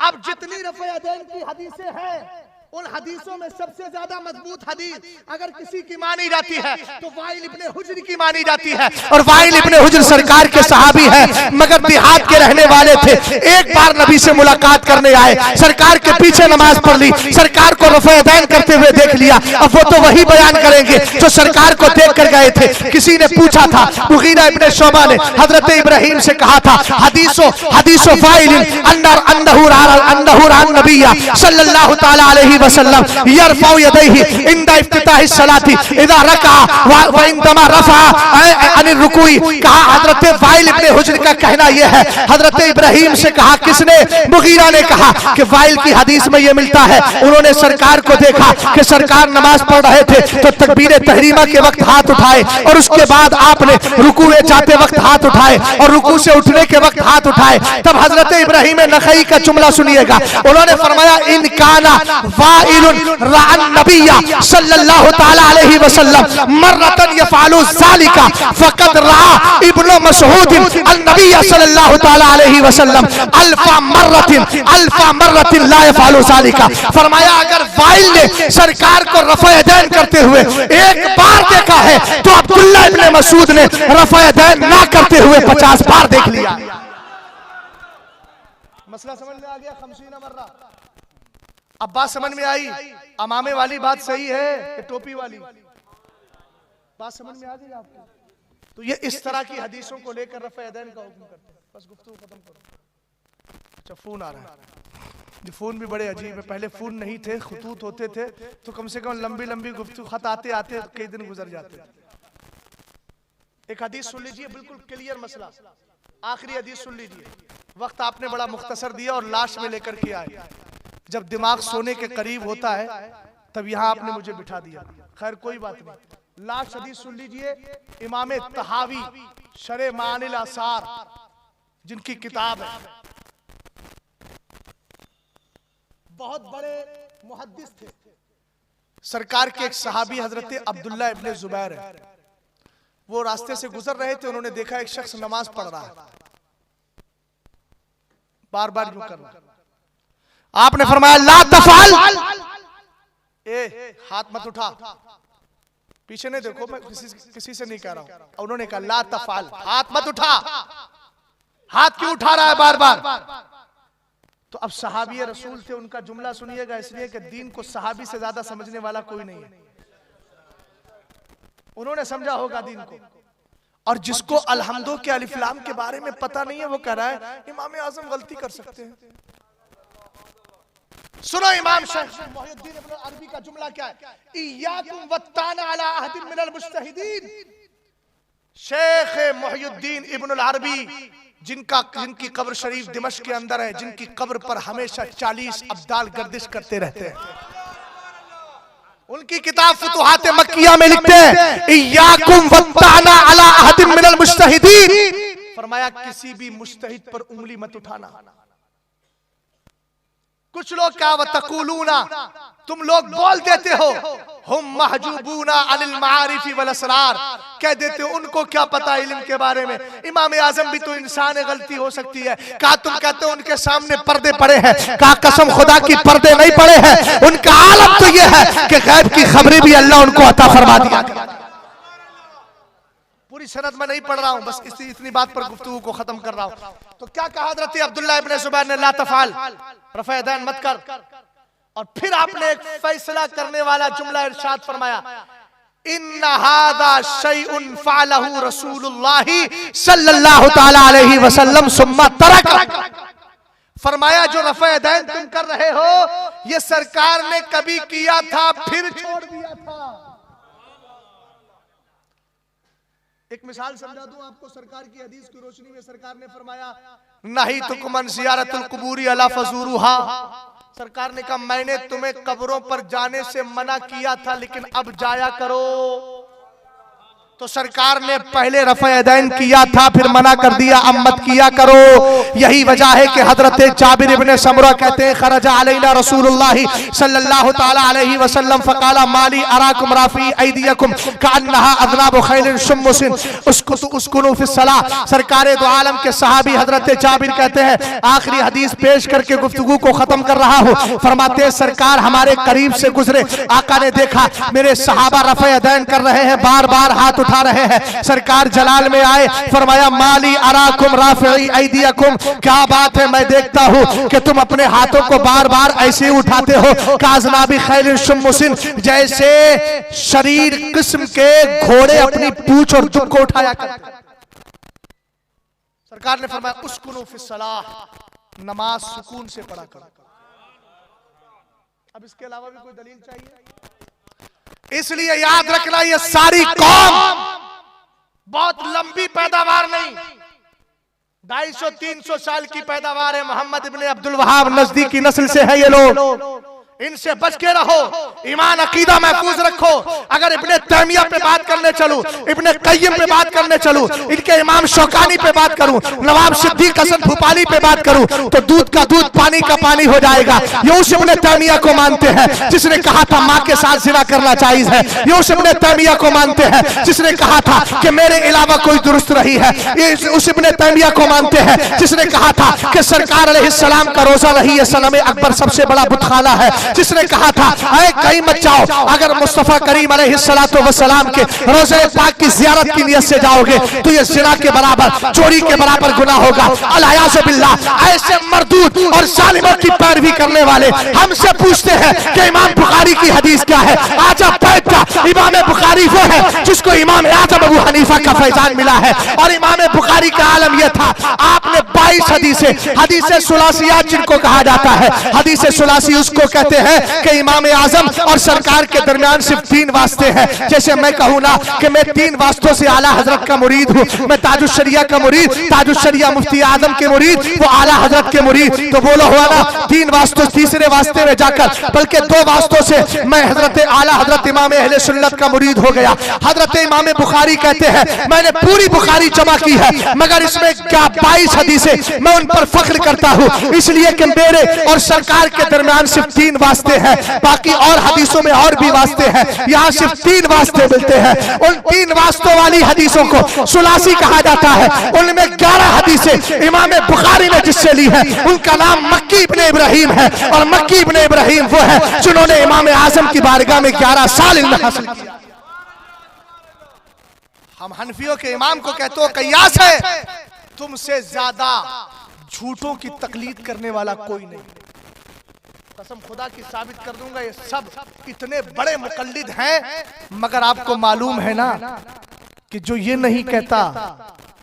अब जितनी रफ़ा-ए-दैन की हदीसें हैं, उन हदीसों में सबसे ज्यादा मजबूत हदीस अगर किसी की मानी जाती है तो वाइल इब्ने हुज्र की मानी जाती है। और वाइल इब्ने हुज्र सरकार के सहाबी है, मगर देहात के रहने वाले थे। एक बार नबी से मुलाकात करने आए, सरकार के पीछे नमाज पढ़ ली, सरकार को रफ़ा-ए-दैन करते हुए देख लिया। अब वो तो वही बयान करेंगे जो सरकार को देख कर गए थे। किसी ने पूछा था, मुगीरा इब्ने शोबा ने हजरत इब्राहिम से कहा था, हदीसो वाइल अन्नहु रान नबिया सल्लल्लाहु तआला अलैहि वसल्लम यरफउ यदैहि इंदा इफ्तिताहिस सलाती इदा रका व इंदमा रफा अनिर रुकुई। कहा हजरत वाइल इब्ने हुज्र का कहना यह है, हजरत इब्राहिम से कहा, किसने? मुगीरा ने कहा कि वाइल की हदीस में यह मिलता है, उन्होंने सरकार को देखा कि सरकार नमाज पढ़ रहे थे तो तकबीर तहरीमा के वक्त हाथ उठाए और उसके बाद आपने रुकू में जाते वक्त हाथ उठाए और रुकू से उठने के वक्त हाथ उठाए। तब हजरत इब्राहिम नखई का जुमला सुनिएगा, उन्होंने फरमाया, इन काना वाइलुन रान नबिया सल्लल्लाहु तआला अलैहि वसल्लम मर्रतन यफअलु ज़ालिका फक़द रा इब्नु मसऊद अन नबिया सल्लल्लाहु तआला अलैहि वसल्लम अल्फा मर्रतिन ला यफअलु ज़ालिका। फरमाया अगर वाइल ने सरकार को रफ़ा-ए-दैन करते हुए एक बार देखा है तो अब्दुल्ला इब्ने मसूद ने रफ़ा-ए-दैन ना करते हुए 50 बार देख लिया। मसला समझ में आ गया? 50 मर्रा। अब बात समझ में आई, अमामे वाली बात सही है कि टोपी वाली बात समझ में आ गई आपको? तो ये इस तरह की हदीसों को लेकर रफ़ा-ए-दैन का हुक्म करते हैं। बस गुफ्तगू खत्म करो। अच्छा, फोन आ रहा है। ये फोन भी बड़े अजीब है, पहले फोन नहीं थे, खतूत होते थे तो कम से कम लंबी लंबी गुफ्तगू, खत आते आते कई दिन गुजर जाते। एक हदीस सुन लीजिए, बिल्कुल क्लियर मसला, आखिरी हदीस सुन लीजिए। वक्त आपने बड़ा मुख्तसर दिया और लाश में लेकर के आए। जब दिमाग सोने के करीब होता है तब यहाँ आपने मुझे बिठा दिया। खैर कोई बात नहीं, लास्ट हदीस सुन लीजिए। इमाम तहावी शरे मानिल आसार जिनकी किताब है, बहुत बड़े मुहद्दिस थे। सरकार के एक सहाबी हजरत अब्दुल्ला इब्ने जुबैर है, वो रास्ते से गुजर रहे थे, उन्होंने देखा एक शख्स नमाज पढ़ रहा है, बार बार यूं कर रहा है। आपने फरमाया ला तफअल, हाथ मत उठा, पीछे नहीं देखो, मैं किसी से नहीं कह रहा हूं। उन्होंने कहा ला तफअल, हाथ मत उठा। हाथ क्यों उठा रहा है बार बार? तो अब सहाबी रसूल थे, उनका जुमला सुनिएगा, इसलिए कि दीन को सहाबी से ज्यादा समझने वाला कोई नहीं है। उन्होंने समझा होगा दीन को। और जिसको अलहम्दो के अलिफ्लाम के बारे में पता नहीं है वो कह रहा है इमाम आजम गलती कर सकते हैं। सुनो इमाम शेख मोहिउद्दीन इब्न अरबी का जुमला क्या है, इय्याकुम वत्ताना अला अहदिन मिनल मुज्तहिदीन। शेख मुहियुद्दीन इब्नुल अरबी जिनकी कब्र शरीफ दिमश्क के अंदर है, जिनकी कब्र पर हमेशा 40 अब्दाल गर्दिश करते रहते हैं। उनकी किताब फुतुहात मक्किया में लिखते हैं इय्याकुम वत्ताना अला अहदिन मिनल मुज्तहिदीन, फरमाया किसी भी मुज्तहिद पर उंगली मत उठाना। कुछ लोग क्या वतकुलूना, तुम लोग बोल देते हो हम महजूबूना अनिल मारिफी वल असरार, कह देते हो उनको क्या पता इल्म के बारे में। इमाम आजम भी तो इंसान है, गलती हो सकती है। कहा तुम कहते हो उनके सामने पर्दे पड़े हैं, कहा कसम खुदा की पर्दे नहीं पड़े हैं, उनका आलम तो यह है कि गैब की खबरें भी अल्लाह उनको अता फरमा दिया। पूरी सनद में नहीं पढ़ रहा हूं, बस इतनी बात पर गुफ्तगू को खत्म कर रहा हूं। तो क्या कहा हज़रत अब्दुल्लाह इब्न ज़ुबैर ने, ला तफ़ाल, रफ़ा यदैन मत कर। और फिर आपने एक फैसला करने वाला जुमला इरशाद फरमाया, इन्ना हादा शैउन फ़अलहु रसूलुल्लाहि सल्लल्लाहु तआला अलैहि वसल्लम सुम्मा तरक, फरमाया जो रफ़ा यदैन तुम कर रहे हो ये सरकार ने कभी किया था फिर छोड़ दिया था। एक मिसाल समझा दूं आपको, सरकार की हदीस की रोशनी में सरकार ने फरमाया नहीं तुकुम अन ज़ियारतुल कुबूरी अला फज़ूरुहा, सरकार ने कहा मैंने तुम्हें कब्रों पर जाने से मना किया था लेकिन अब जाया करो। तो सरकार ने पहले रफ़ा यदैन किया था फिर मना कर दिया, अब मत किया करो। यही वजह है कि हजरत जाबिर इब्न समुरा कहते हैं खरजा अलैना रसूलुल्लाह सल्लल्लाहु तआला अलैहि वसल्लम फकाला माली अराकुम राफी ऐदियकुम कान्नहा अज़नाबु खैलिन शुम्मुसिन उसकुनु फिस सलाह। सरकार दो आलम के सहाबी हजरत जाबिर कहते हैं आखिरी हदीस पेश करके गुफ्तगू को खत्म कर रहा हूँ, फरमाते हैं सरकार हमारे करीब से गुजरे, आका ने देखा मेरे सहाबा रफ़ा यदैन कर रहे हैं, बार बार हाथ उठा रहे हैं। सरकार जलाल में आए, फरमाया माली अराकुम राफ़ी ऐदियकुम, क्या बात है मैं देखता हूँ कि तुम अपने हाथों को बार बार ऐसे उठाते हो काज़नाबी खैलिन शुम्मुसिन, जैसे शरीर किस्म के घोड़े अपनी पूंछ और दुख को उठाया करते। सरकार ने फरमाया उसकुनु फिस सलाह, नमाज सुकून से पढ़ा करो। अब इसके अलावा भी कोई दलील चाहिए? इसलिए याद रखना ये सारी कौम बहुत लंबी पैदावार नहीं, 250-300 साल की पैदावार है। मोहम्मद इब्ने अब्दुल वहाब नजदीकी नस्ल से है ये लोग, इनसे बच के रहो, ईमान अकीदा महफूज रखो। अगर इब्ने तैमिया पे बात करने चलूं, इब्ने कय्यम पे बात करने चलूं, इनके इमाम शौकानी पे बात करूं, नवाब सिद्दीक हसन भूपाली पे बात करूं तो दूध का दूध पानी का पानी हो जाएगा। यूसुफ इब्ने तैमिया को मानते हैं जिसने कहा था माँ के साथ जिना करना जायज है, यूसुफ इब्ने तैमिया को मानते हैं जिसने कहा था कि मेरे अलावा कोई दुरुस्त नहीं है, उस इब्ने तैमिया को मानते हैं जिसने कहा था कि सरकार अलैहिस्सलाम का रोजा नहीं है, सनम अकबर सबसे बड़ा बुतखाना है, जिसने कहा था ऐ कहीं मत जाओ, अगर मुस्तफा करीम अलैहिस्सलातु वस्सलाम के रोज़े पाक की ज़ियारत की नियत से जाओगे तो ये ज़िना के बराबर, चोरी के बराबर गुनाह होगा। अल-अयाज़ु बिल्लाह। ऐसे मरदूद और जालिमों की पैरवी करने वाले हमसे पूछते हैं कि इमाम बुखारी की हदीस क्या है। आजा बैठ जा, इमाम बुखारी वो है जिसको इमाम आज़म अबू हनीफा का फैजान मिला है, और इमाम बुखारी का आलम यह था आपने 22 हदीसें सुलासियात जिनको कहा जाता है, हदीसें सुलासी उसको कहते हैं कि इमाम आजम और सरकार के दरमियान सिर्फ 3 वास्ते हैं। जैसे मैं कहूँ ना कि मैं 3 वास्तों से आला हजरत का मुरीद हूँ, मैं ताजुश शरिया का मुरीद, ताजुश शरिया मुफ्ती आजम के मुरीद, वो आला हजरत के मुरीद, तो बोलो हुआ ना 3 वास्तों, तीसरे वास्ते में जाकर बल्कि 2 वास्तों से मैं हजरत आला हजरत इमाम अहले सुन्नत का मुरीद हो गया। हजरत इमाम बुखारी कहते हैं मैंने पूरी बुखारी जमा की है मगर इसमें क्या 22 हदीसें मैं उन पर फख्र करता हूँ, इसलिए कि मेरे और सरकार के दरमियान सिर्फ 3 वास्ते है, बाकी और हदीसों में और भी वास्ते हैं, यहाँ सिर्फ 3 वास्ते मिलते हैं। उन 3 वास्तों वाली हदीसों को सुलासी कहा जाता है। उनमें 11 हदीसें इमाम बुखारी ने जिससे ली है उनका नाम मक्की इब्ने इब्राहिम है, और मक्की इब्ने इब्राहिम वो है जिन्होंने इमाम आजम की बारगाह में 11 साल इल्म हासिल किया। हम हनफियों के इमाम को कहते हो कयास है, तुमसे ज्यादा झूठों की तकलीद करने वाला कोई नहीं। कसम खुदा की साबित कर दूंगा, ये सब इतने बड़े मुकल्लिद हैं मगर आपको मालूम है ना कि जो ये नहीं कहता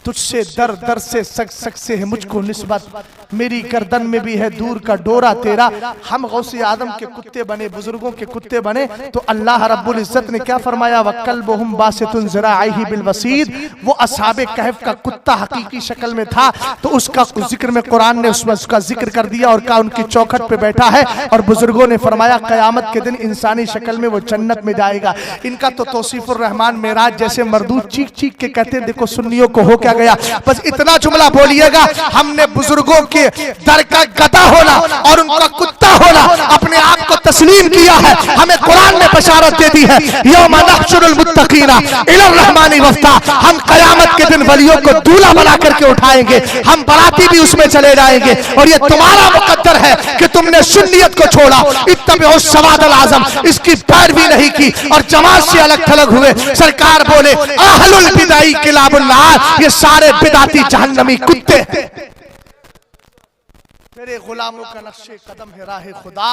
तुझसे दर दर से सक सक से है मुझको निस्बत, मेरी गर्दन में भी है दूर का डोरा तेरा। हम गौसे आदम के कुत्ते बने, बुजुर्गों के कुत्ते बने, तो अल्लाह रब्बुल इज्जत ने क्या फरमाया, वकल्बुहुम बासितुन ज़राइही बिल वसीद। वो असहाबे कहफ का कुत्ता हकीकी शक्ल में था, तो उसका जिक्र में कुरान ने उसका जिक्र कर दिया और कहा उनकी चौखट पे बैठा है। और बुजुर्गों ने फरमाया क़यामत के दिन इंसानी शक्ल में वो जन्नत में जाएगा। इनका तो तौसीफुर रहमान मेराज जैसे मरदूद चीख चीख के कहते हैं, देखो सुन्नियों को हो क्या गया। बस इतना जुमला बोलिएगा, हमने बुजुर्गों के दर का गधा होना और उनका कुत्ता होना अपने आप को तस्लीम किया है। हमें कुरान ने बशारत दे दी है, यौम नहशुरुल मुत्तकीना इलर रहमानी वफ्दा। हम क़यामत के दिन वलियों को दूल्हा बना करके उठाएंगे, हम बाराती भी उसमें चले जाएंगे। और ये तुम्हारा मुकद्दर है कि तुमने सुन्नियत को छोड़ा, इत्तबिउ सवादल आज़म, इसकी पैरवी नहीं की और जमात से अलग थलग हुए। सरकार बोले अहलुल बिदाई किलाबुन नार, ये सारे बिदाती जहन्नमी कुत्ते हैं। मेरे गुलामों का नक्शे कदम है राह खुदा,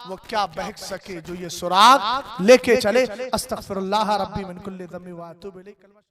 वो क्या बहक सके जो ये सुराग लेके चले। अस्तगफिरुल्लाह रब्बी मिन कुल्ली ज़म्बि व अतूबु इलैह।